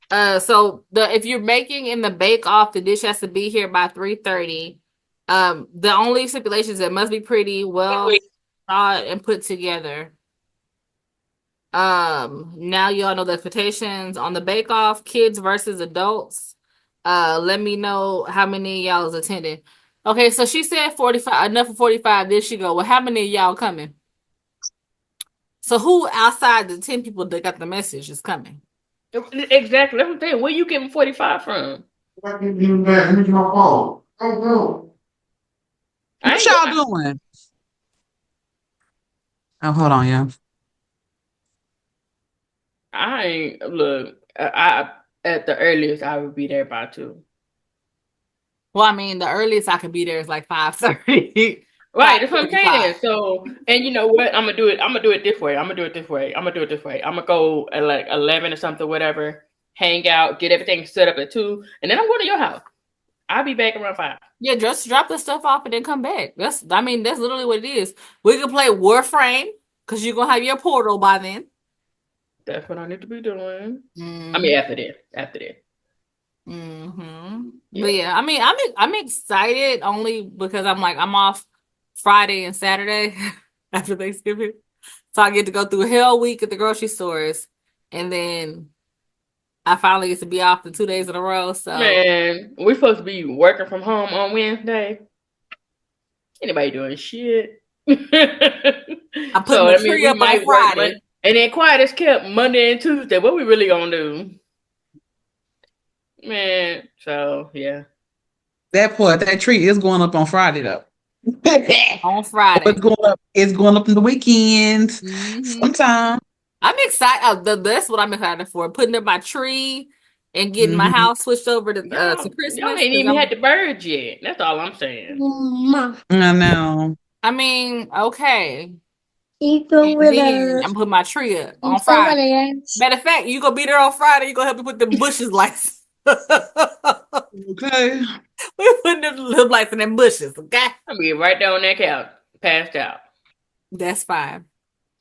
So if you're making in the bake off, the dish has to be here by 3:30. The only stipulations it must be pretty well thought and put together. Now y'all know the expectations on the bake off, kids versus adults. Let me know how many of y'all is attending. Okay, so she said 45, enough for 45. Then she go, well, how many of y'all coming? So who outside the 10 people that got the message is coming? Exactly. That's what I'm saying. Where you getting 45 from? What I ain't y'all going. doing? Oh, hold on, yeah. I ain't look. I at the earliest I would be there by 2. Well, I mean, the earliest I could be there is like 5:30. Right, that's what I'm 5:45. saying. So, and you know what? I'm gonna do it. I'm gonna do it this way. I'm gonna go at like 11 or something, whatever. Hang out, get everything set up at 2, and then I'm going to your house. I'll be back around 5. Yeah, just drop the stuff off and then come back. That's literally what it is. We can play Warframe because you're gonna have your portal by then. That's what I need to be doing. Mm-hmm. I mean, after that. Mm-hmm. Yeah. But yeah, I mean, I'm excited only because I'm off Friday and Saturday after Thanksgiving, so I get to go through Hell Week at the grocery stores, and then I finally get to be off the 2 days in a row. So Man, we're supposed to be working from home on Wednesday. Anybody doing shit? I'm putting So the I mean, tree we up on might work Friday. and then quiet as kept Monday and Tuesday. What we really gonna do, man? So yeah, That tree is going up on Friday though. On Friday. It's going up in the weekend Mm-hmm. sometime. I'm excited. That's what I'm excited for. Putting up my tree and getting my house switched over to y'all Christmas. ain't even had the birds yet. That's all I'm saying. I know. I mean, okay. You go with us. I'm putting my tree up on Friday. Matter of fact, you gonna be there on Friday. You gonna help me put the bushes lights. Okay. We're putting the little lights in them bushes. Okay, I'll be right there on that couch, passed out. that's fine.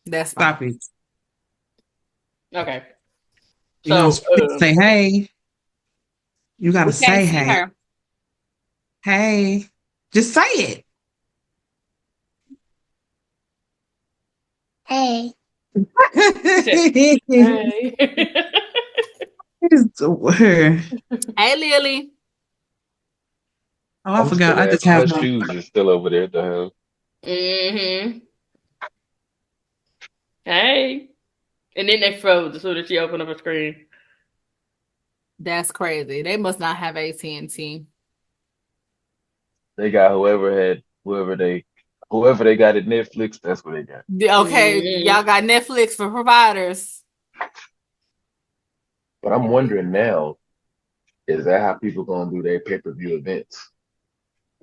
That's fine. Stop it. Okay. You know, So say hey. You gotta We say can't see hey. her. Hey. Just say it. Hey. hey. Her. Hey, Lily. Oh, I I'm forgot. still I just asking. have Her my. shoes is still over there at the house. Hey. And then they froze as soon as she opened up her screen. That's crazy. They must not have AT&T. They got whoever they got at Netflix. That's what they got. Okay, y'all got Netflix for providers. But I'm wondering now, is that how people gonna do their pay-per-view events?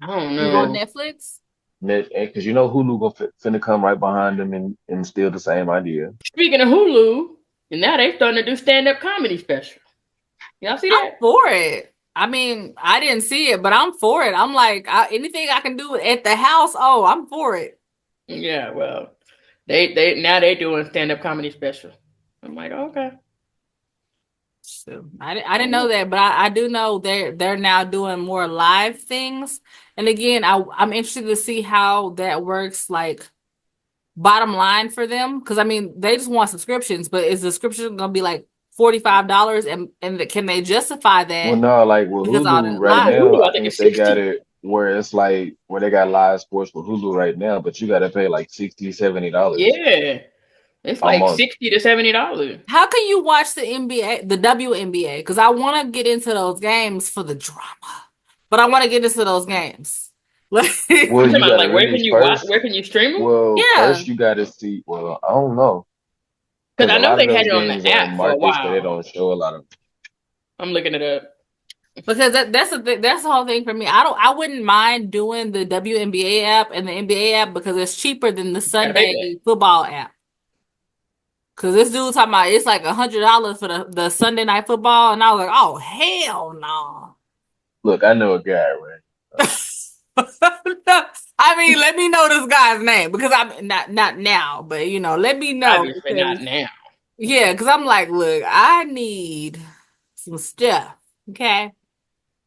I don't You On know. know, Netflix? because you know Hulu finna come right behind them and steal the same idea. Speaking of Hulu, And now they starting to do stand-up comedy special. Y'all see I'm that? for it. I mean, I didn't see it, but I'm for it. I'm like, anything I can do at the house, oh, I'm for it. Yeah, well, they doing stand-up comedy special. I'm like, okay. So I didn't know that, but I do know they're now doing more live things. And again, I'm interested to see how that works, like bottom line for them, because I mean they just want subscriptions, but is the subscription gonna be like $45 and can they justify Well, that no, like with because all Hulu the right Well, live? now, Hulu, I I think think it's they got 60. it where it's like where they got live sports with Hulu right now, but you got to pay like $60, $70 Yeah, it's a like month. $60 to $70. How can you watch the NBA, the WNBA? Because I want to get into those games for the drama, but I want to get into those games. Like, Well, You talking you about got to like where really can you watch? first. Where can you stream them? Well, yeah, first you got to see. Well, I don't know Because because I a know lot of they had those it on games the are in app for a markets that they while. don't show a lot of. I'm looking it up. because that's the thing, that's the whole thing for me. I wouldn't mind doing the WNBA app and the NBA app because it's cheaper than the Gotta pay for that. Sunday football app. Because this dude talking about it's like $100 for the Sunday night football, and I was like, oh hell no. Look, I know a guy, right? I mean, let me know this guy's name because I'm not now, but let me know Obviously not because now. yeah, because I'm like, look, I need some stuff, okay?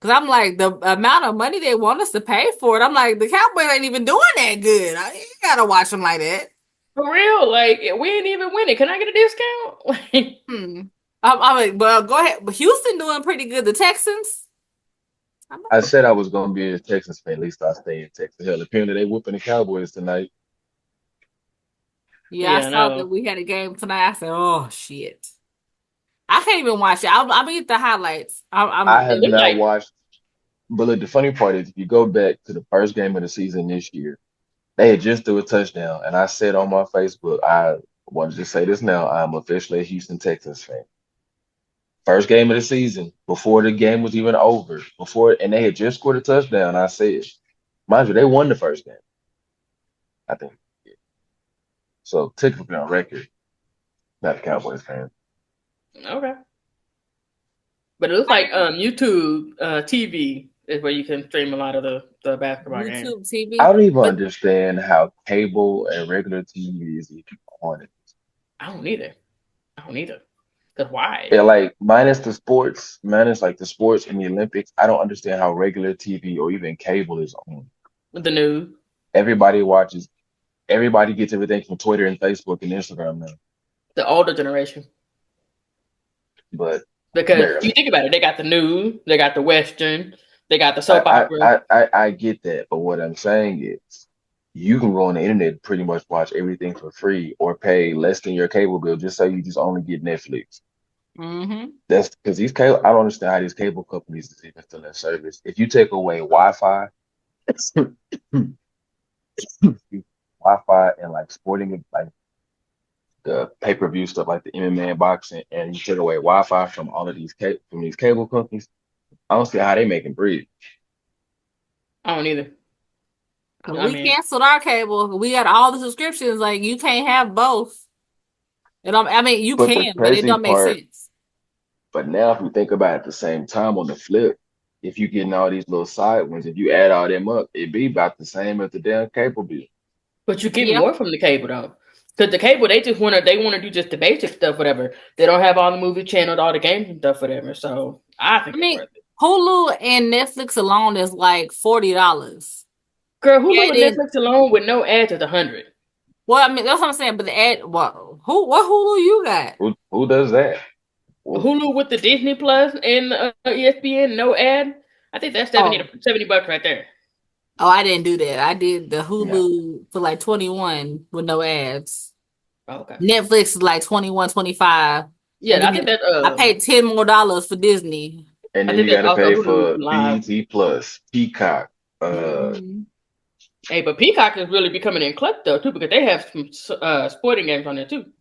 Because I'm like, the amount of money they want us to pay for it, I'm like, the Cowboys ain't even doing that good. I ain't gotta watch them like that. For real, like we ain't even winning. Can I get a discount? Hmm. I'm like, well, go ahead. But Houston doing pretty good. The Texans. I said I was gonna be a Texans fan. At least I stay in Texas. Hell, apparently they whooping the Cowboys tonight. Yeah, I Yeah, saw that no. we had a game tonight. I said, oh shit. I can't even watch it. I'm gonna get the highlights. I It have looked not like watched. But look, the funny part is, if you go back to the first game of the season this year, they had just threw a touchdown, and I said on my Facebook, I wanted to say this now. I'm officially a Houston Texans fan. First game of the season, before the game was even over, and they had just scored a touchdown. I said, mind you, they won the first game. I think so. Technically on record, not a Cowboys fan. okay. But it looks like YouTube TV is where you can stream a lot of the basketball games. YouTube TV. I don't even But understand how cable and regular TV is even on it. I don't either. Cause why? Yeah, like minus like the sports and the Olympics. I don't understand how regular TV or even cable is on. With the news, Everybody watches. Everybody gets everything from Twitter and Facebook and Instagram now, the older generation. but Because you barely. think about it, they got the news, they got the western, they got the soap I, opera. I get that, but what I'm saying is, you can go on the internet and pretty much watch everything for free or pay less than your cable bill just so you just only get Netflix. mm-hmm. That's because these cable. I don't understand how these cable companies is even still in service. If you take away Wi-Fi, Wi-Fi and like sporting, like the pay-per-view stuff, like the MMA and boxing, and you take away Wi-Fi from all of from these cable companies, I don't see how they making bread. I don't either. I We mean, canceled our cable. We got all the subscriptions. Like you can't have both. I mean, you But the can, but it crazy don't make part, sense. but now if you think about it at the same time on the flip, if you getting all these little side ones, if you add all them up, it be about the same as the damn cable bill. but you get Yeah. more from the cable though. Because the cable, they wanna do just the basic stuff, whatever. They don't have all the movie channels, all the games and stuff, whatever. So I I think it's mean, worth it. Hulu and Netflix alone is like $40. Girl, Hulu Yeah, and then Netflix alone with no ads is 100. well, I mean that's what I'm saying. But the ad, what Hulu you got? Who does that? Well, Hulu with the Disney Plus and ESPN, no ad. I think that's 70 Oh, to $70 right there. I didn't do that. I did the no. Hulu for like 21 with no ads. Oh, okay. Netflix is like 21, 25, and Yeah, I think then that's I paid $10 more for Disney. And I then think you got that's to also pay Hulu for Live. BET Plus, Peacock. Mhm. Hey, but Peacock is really becoming in clutch though too because they have some sporting games on there too.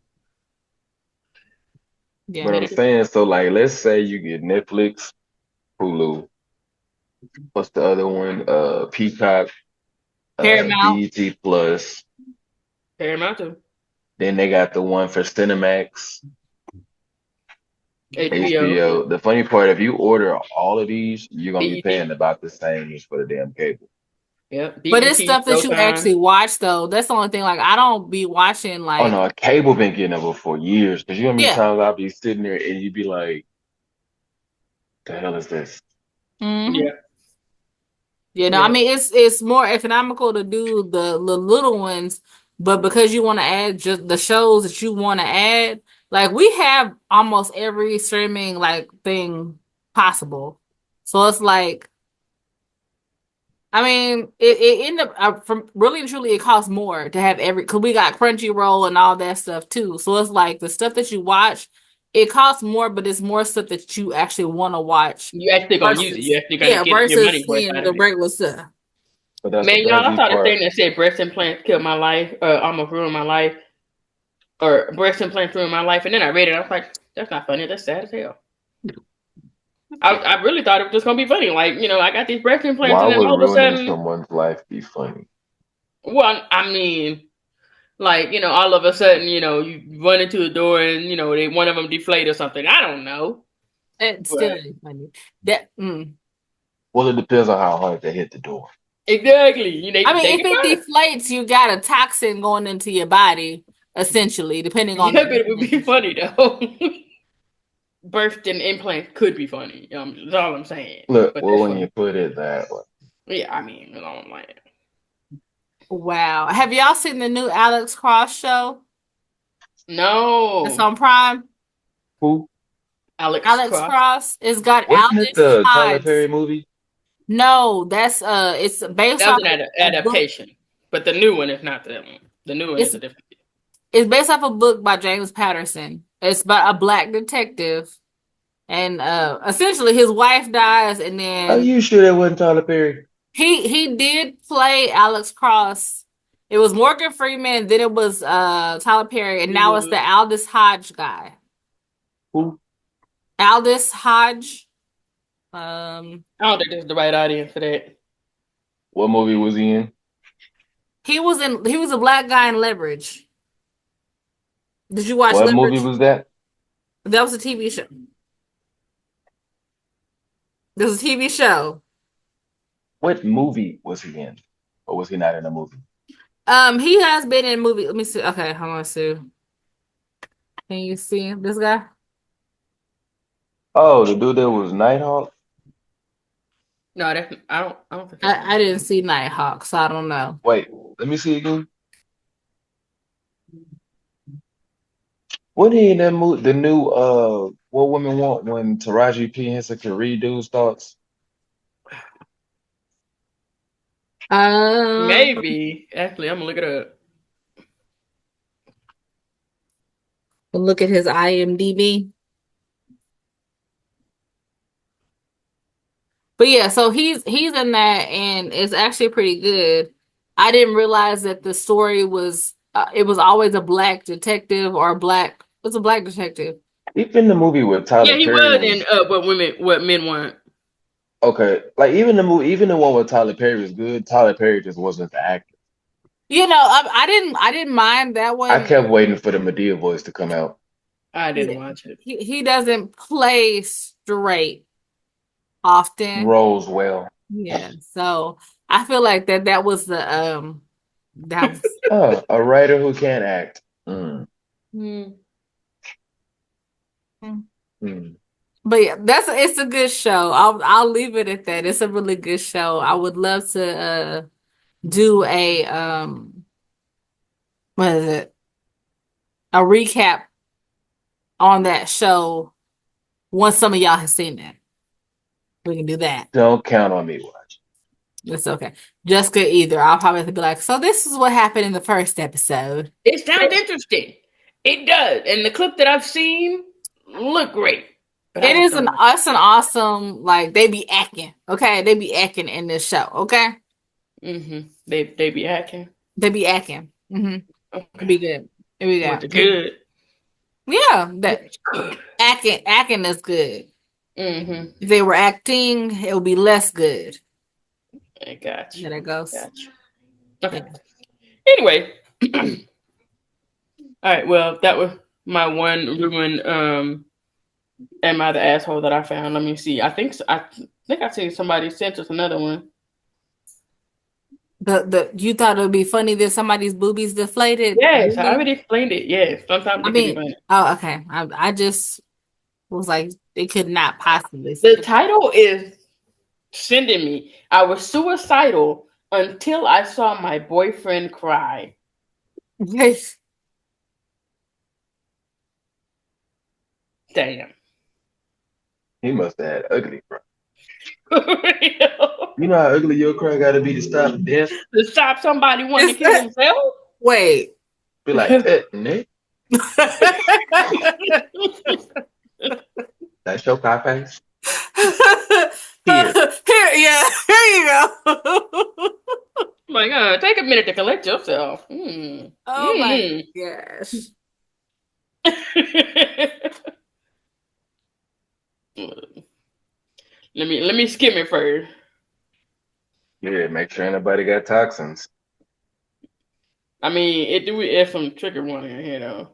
Yeah. But I'm saying, so like, let's say you get Netflix, Hulu. What's the other one? Peacock, Paramount. BET Plus. Paramount too. Then they got the one for Cinemax. HBO. HBO. The funny part, if you order all of these, you're gonna be BET. paying about the same as for the damn cable. Yep. But it's BET, stuff that you Showtime. actually watch though. That's the only thing. Like I don't be watching Oh like no, cable been getting over for years. Cause you know how many yeah. times I'll be sitting there and you'd be like, "The hell is this?" Mm-hmm. Yeah. You know, I Yeah. mean, it's more economical to do the little ones, but because you want to add just the shows that you want to add, like we have almost every streaming like thing possible. So it's like, I mean, it ended up from really and truly, it costs more to have every because we got Crunchyroll and all that stuff too. So it's like the stuff that you watch, it costs more, but it's more stuff that you actually want to watch You actually gonna use it. versus You actually gonna yeah, get your versus money's worth seeing out the of it. regular stuff. But that's the Man, y'all, I crazy saw this part. thing that said breast implants killed my life, almost ruined my life, or breast implants ruined my life. And then I read it, I was like, that's not funny. That's sad as hell. I really thought it was just gonna be funny. Like, I got these breast implants, Why and then would all of a ruining sudden, someone's life be funny? well, I mean, like, all of a sudden, you run into the door and one of them deflate or something. I don't know. It still But ain't funny. That Well, it depends on how hard they hit the door. exactly, they I mean, if can it burn. deflates, you got a toxin going into your body, essentially, depending on Yeah, the but it would be implant. funny though. Birthed and implant could be funny. That's all I'm saying. Look, But well, that's when funny. you put it that way. Yeah, I mean, that's all I'm like. Wow. Have y'all seen the new Alex Cross show? It's No, on Prime. Who? Alex Alex Cross. Cross. It's got Wasn't it Aldous the Tyler Hodge. Perry movie? No, that's it's based That off was an a book. adaptation, but the new one is not that one. The new one is It's a different. it's based off a book by James Patterson. It's about a black detective, and essentially his wife dies, and Are then you sure that wasn't Tyler Perry? he did play Alex Cross. It was Morgan Freeman, then it was Tyler Perry, and now it's the Aldous Hodge guy. Who? Aldous Hodge. I don't think this is the right audience for that. What movie was he in? He was a black guy in Leverage. Did you watch What movie Leverage? was that? That was a TV show. There was a TV show. What movie was he in? Or was he not in a movie? He has been in movie. Let me see. Okay, hold on, Sue. Can you see this guy? Oh, the dude that was Nighthawk? No, I don't think I didn't see Nighthawk, so I don't know. Wait, let me see again. What he in that movie? The new What Women Want when Taraji P. Henson can read dudes' thoughts? maybe. Actually, I'm gonna look it up. Look at his IMDb. But yeah, so he's in that, and it's actually pretty good. I didn't realize that the story was it was always a black detective or a black. It's a black detective. Even the movie with Yeah, Tyler he Perry was in was what men want. okay. Like even the movie, even the one with Tyler Perry was good. Tyler Perry just wasn't the actor. You know, I didn't mind that I one. kept waiting for the Medea voice to come out. I didn't watch it. He doesn't play straight often. Rose well. Yeah, so I feel like that was the that was Oh, a writer who can't act. Mm, Hmm. mm. but yeah, it's a good show. I'll leave it at that. It's a really good show. I would love to do a what is it? A recap on that show once some of y'all have seen it. We can do that. Don't count on me watching. It's okay. Jessica either. I'll probably have to be like, so this is what happened in the first episode. It sounds interesting. It does, and the clip that I've seen look great. But It is an awesome, like they be acting. Okay. They be acting in this show. Okay. Mm-hmm. They be hacking. They be acting. Mm-hmm. Okay. It'd be good. It'd be What's good. good? Yeah. That acting is good. Mm-hmm. If they were acting, it would be less good. I got you. There it goes. Gotcha. Okay. Yeah. Anyway. All right. Well, that was my one ruined Am I the asshole that I found? Let me see. I think I seen somebody sent us another one. You thought it would be funny that somebody's boobies deflated? Yes, I Really? already explained it. Yes, sometimes it can be funny. Oh, okay. I just was like, it could not possibly. The title is sending me. I was suicidal until I saw my boyfriend cry. Yes. Damn. He must have had ugly cry. You know how ugly your cry got to be to stop death? To stop somebody wanting to kill themselves? Wait. Be like, Nick. That's your cry face? Here, yeah, here you go. My God, take a minute to collect yourself. Oh my gosh. Let me skim it first. Yeah, make sure anybody got toxins. I mean, it's some trigger warning in here though.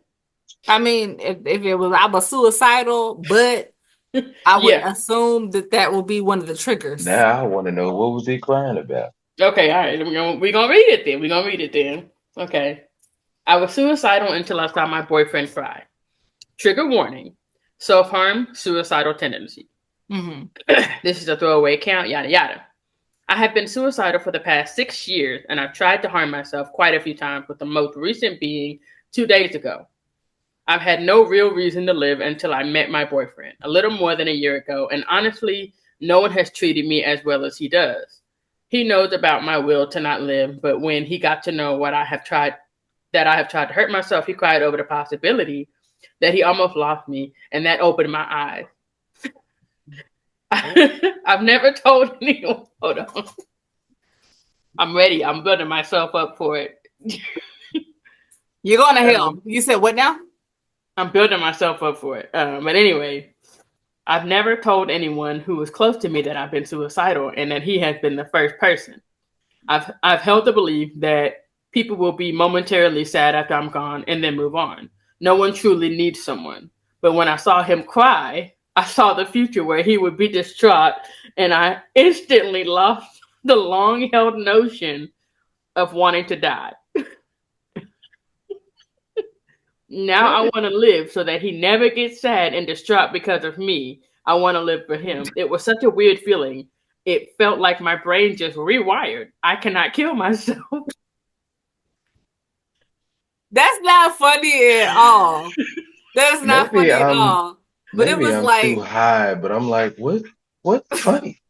I mean, if it was I was suicidal, but I would assume that would be one of the triggers. Now I want to know, what was he crying about? Okay, all right. We're gonna read it then. We're gonna read it then. Okay. I was suicidal until I saw my boyfriend cry. Trigger warning. Self-harm, suicidal tendency. This is a throwaway account, yada yada. I have been suicidal for the past 6 years, and I've tried to harm myself quite a few times, with the most recent being 2 days ago. I've had no real reason to live until I met my boyfriend a little more than a year ago, and honestly, no one has treated me as well as he does. He knows about my will to not live, but when he got to know that I have tried to hurt myself, he cried over the possibility that he almost lost me, and that opened my eyes. I've never told anyone. Hold on. I'm ready. I'm building myself up for it. You're going to hell. You said what now? I'm building myself up for it. But anyway, I've never told anyone who was close to me that I've been suicidal, and that he has been the first person. I've held the belief that people will be momentarily sad after I'm gone and then move on. No one truly needs someone. But when I saw him cry, I saw the future where he would be distraught, and I instantly lost the long-held notion of wanting to die. Now I want to live so that he never gets sad and distraught because of me. I want to live for him. It was such a weird feeling. It felt like my brain just rewired. I cannot kill myself. That's not funny at all. That's not funny at all. But it was like too high, but I'm like, what's funny?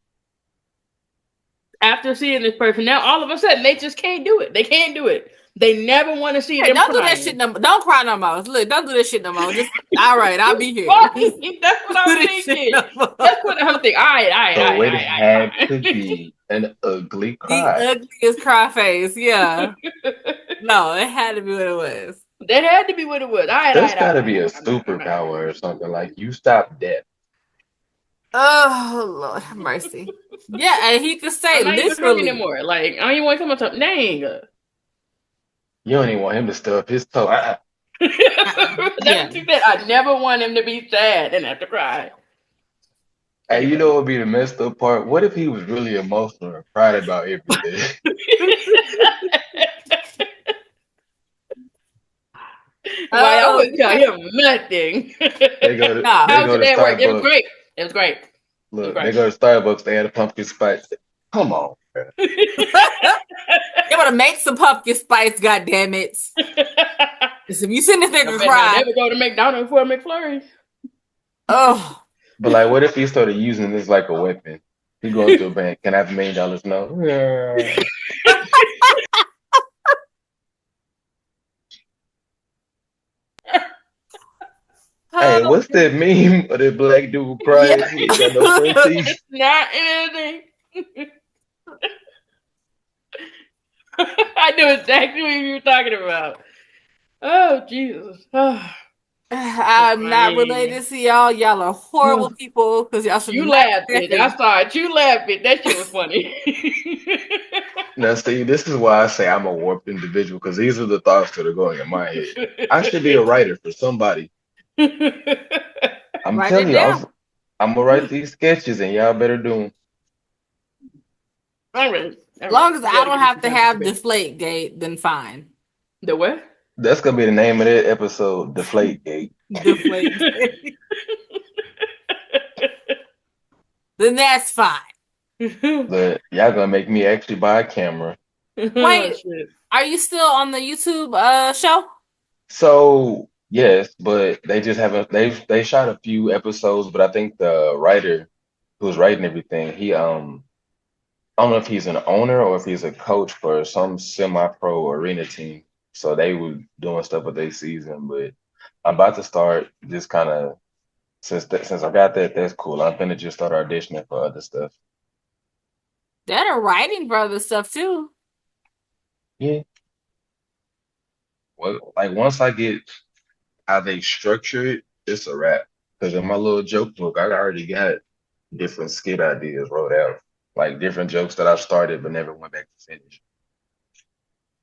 After seeing this person, now all of a sudden they just can't do it. They can't do it. They never want to see them. Don't do that shit no more. Don't cry no more. Look, don't do that shit no more. Just all right, I'll be here. That's what I'm thinking. That's what I'm thinking. All right. So it had to be an ugly cry. The ugliest cry face, yeah. No, it had to be what it was. That had to be what it was. That's got to be a superpower or something, like you stop death. Oh Lord have mercy. Yeah, and he could say literally anymore. Like, I don't even want to come up. Dang. You don't even want him to stub his toe. That's what you said. I never want him to be sad and have to cry. Hey, you know what would be the messed up part? What if he was really emotional and cried about everything? I wouldn't tell him nothing. They go to Starbucks. It was great. It was great. Look, they go to Starbucks. They had a pumpkin spice. Come on, man. They want to make some pumpkin spice. God damn it! If you sitting there and cry, never go to McDonald's for a McFlurry. Oh, but like, what if he started using this like a weapon? He goes to a bank. Can I have $1 million? No. Hey, what's that meme of that black dude crying? He ain't got no front teeth. Not anything. I knew exactly what you were talking about. Oh, Jesus. Oh. I'm not related to y'all. Y'all are horrible people because y'all should. You laughed it. I saw it. You laughed it. That shit was funny. Now, see, this is why I say I'm a warped individual, because these are the thoughts that are going in my head. I should be a writer for somebody. I I'm Write telling it you, down. I'm gonna write these sketches, and y'all better do them. All right. As long as I don't have to have Deflate Gate, then fine. The what? That's gonna be the name of that episode, Deflate Gate. Deflate Gate. Then that's fine. But y'all gonna make me actually buy a camera. Wait, are you still on the YouTube show? So yes, but they just haven't. They shot a few episodes, but I think the writer who's writing everything, I don't know if he's an owner or if he's a coach for some semi-pro arena team. So they were doing stuff with their season, but I'm about to start just kind of since I got that, that's cool. I'm gonna just start auditioning for other stuff. They're writing for other stuff too. Yeah. Well, like once I get how they structure it, it's a wrap. Because in my little joke book, I already got different skit ideas wrote out, like different jokes that I've started but never went back to finish.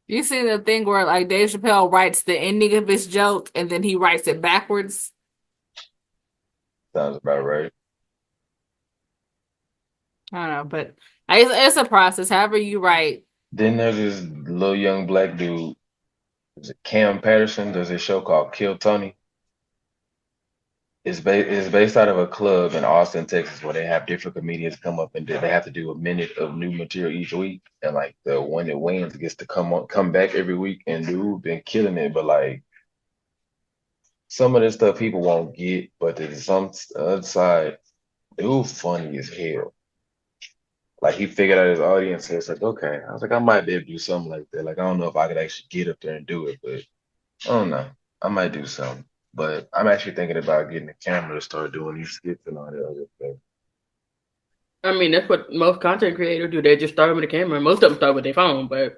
You see the thing where like Dave Chappelle writes the ending of his joke and then he writes it backwards? Sounds about right. I don't know, but it's a process. However you write. Then there's this little young black dude, is it Cam Patterson, does a show called Kill Tony. It's based out of a club in Austin, Texas, where they have different comedians come up and they have to do a minute of new material each week, and like the one that wins gets to come back every week. And dude been killing it, but like some of the stuff people won't get, but there's some other side, dude funny as hell. Like he figured out his audience, so it's like okay. I was like I might be able to do something like that. Like I don't know if I could actually get up there and do it, but I don't know. I might do something. But I'm actually thinking about getting a camera to start doing these skits and all that other stuff. I mean, that's what most content creators do. They just start with a camera. Most of them start with their phone, but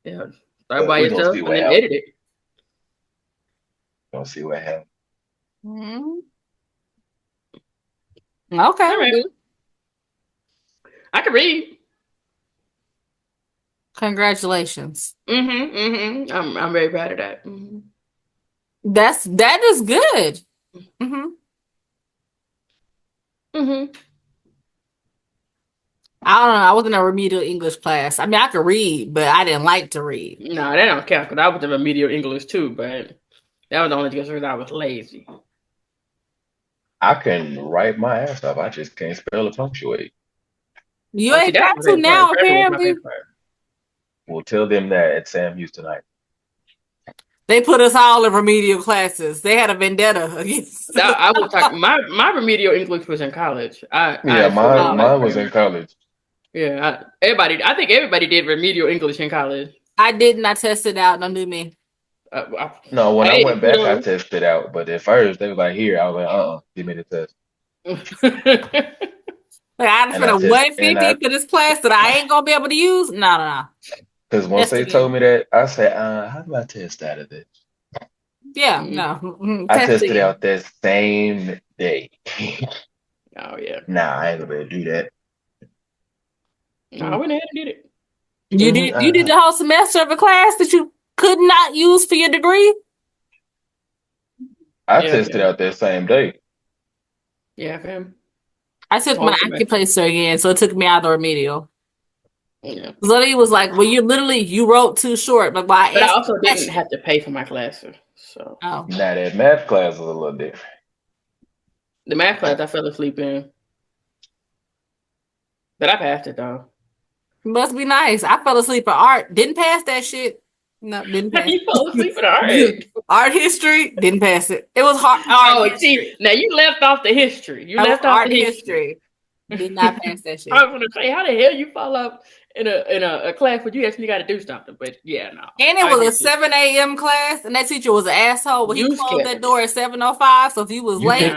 yeah, start by yourself and then edit it. Don't see what happens. Mm-hmm. Okay. Right. I can read. Congratulations. I'm very proud of that. That is good. I don't know. I was in a remedial English class. I mean, I could read, but I didn't like to read. No, that don't count because I was in remedial English too, but that was only because I was lazy. I can write my ass off. I just can't spell or punctuate. You ain't got to now, apparently. We'll tell them that at Sam Houston High. They put us all in remedial classes. They had a vendetta against. I was talking. My remedial English was in college. Mine was in college. Yeah, I think everybody did remedial English in college. I didn't. I tested out. Don't do me. No, when I went back, I tested out. But at first, they were like, "Here," I was like, give me the test." Like I spent a 150 for this class that I ain't gonna be able to use. No. Because once they told me that, I said, "How do I test out of this?" Yeah, no. I tested out that same day. Oh yeah. Nah, I ain't gonna be able to do that. No, I went ahead and did it. You did the whole semester of a class that you could not use for your degree? I tested out that same day. Yeah, fam. I took my acuplacer again, so it took me out of the remedial. Yeah. Literally was like, well, you wrote too short. But I also didn't have to pay for my classes. So now that math class was a little different. The math class I fell asleep in. But I passed it though. Must be nice. I fell asleep in art. Didn't pass that shit. No, didn't pass. You fell asleep in art. Art history, didn't pass it. It was hard. See, now you left off the history. You left off art the history. Did not pass that shit. I was gonna say, how the hell you fall off in a class where you actually got to do something? But yeah, no. And it was a 7 a.m. class, and that teacher was an asshole. But he closed that door at 7:05. So if you was late,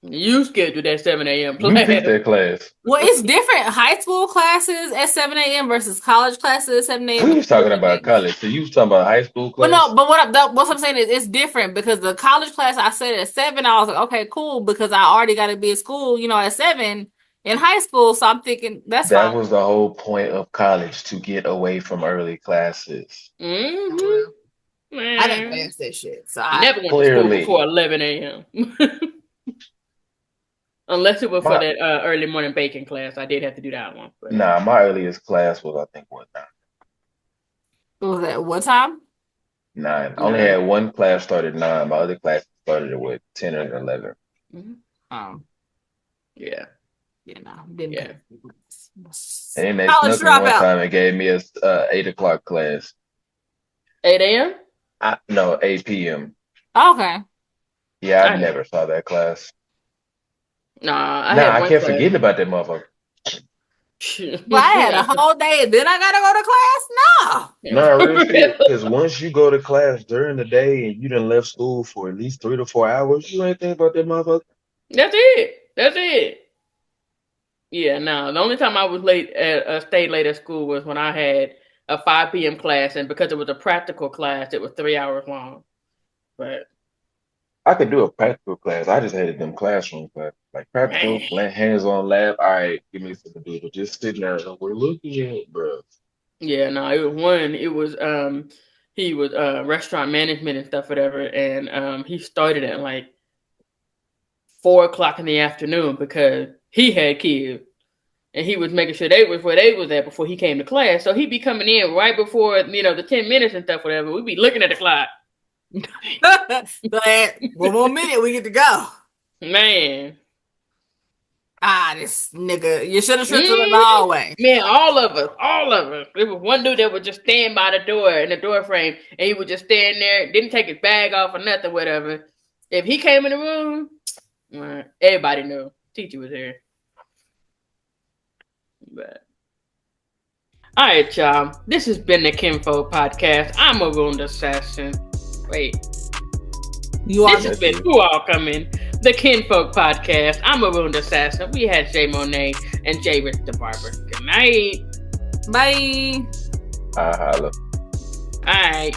you scheduled that 7 a.m. class. You picked that class. Well, it's different. High school classes at 7 a.m. versus college classes at 7 a.m. We was talking about college. So you was talking about high school class? Well, no, but what I'm saying is it's different because the college class I said at 7, I was like, okay, cool, because I already got to be at school, at 7 in high school. So I'm thinking that fine. Was the whole point of college, to get away from early classes. I didn't against that shit. So Never went to school before 11 a.m. Unless it was for that early morning baking class. I did have to do that one. But. Nah, my earliest class was, I think, what, 9. What was that? What time? 9. I only had one class started at 9. My other class started at, what, 10 or 11. Mm-hmm. Yeah. Yeah, no. Didn't yeah. And they snuck me one time and gave me a 8 o'clock class. 8 a.m.? No, 8 p.m. Okay. Yeah, I never saw that class. Nah, I kept forgetting about that motherfucker. Well, I had a whole day, then I gotta go to class? No, real shit. Because once you go to class during the day and you done left school for at least 3 to 4 hours, you ain't think about that motherfucker. That's it. Yeah, no. The only time I was stayed late at school was when I had a 5 p.m. class, and because it was a practical class, it was 3 hours long. But I could do a practical class. I just hated them classroom class. Like practical, hands-on lab. All right, give me something to do. But just sitting there, we're looking at, bro. Yeah, no, it was one. It was he was restaurant management and stuff, whatever, and he started at like 4 o'clock in the afternoon because he had kids, and he was making sure they was where they was at before he came to class. So he'd be coming in right before the 10 minutes and stuff, whatever. We'd be looking at the clock. But 1 more minute, we get to go. Man. This nigga, you should have tripped him in the hallway. Man, all of us. There was one dude that would just stand by the door in the door frame, and he would just stand there, didn't take his bag off or nothing, whatever. If he came in the room, everybody knew teacher was there. But all right, y'all. This has been the Kinfolk Podcast. I'm a Marooned assassin. Wait. This has been Whoallcomin, the Kinfolk Podcast. I'm a Marooned assassin. We had Jmonea and Jrichdabarbar. Good night. Bye. Holla. All right.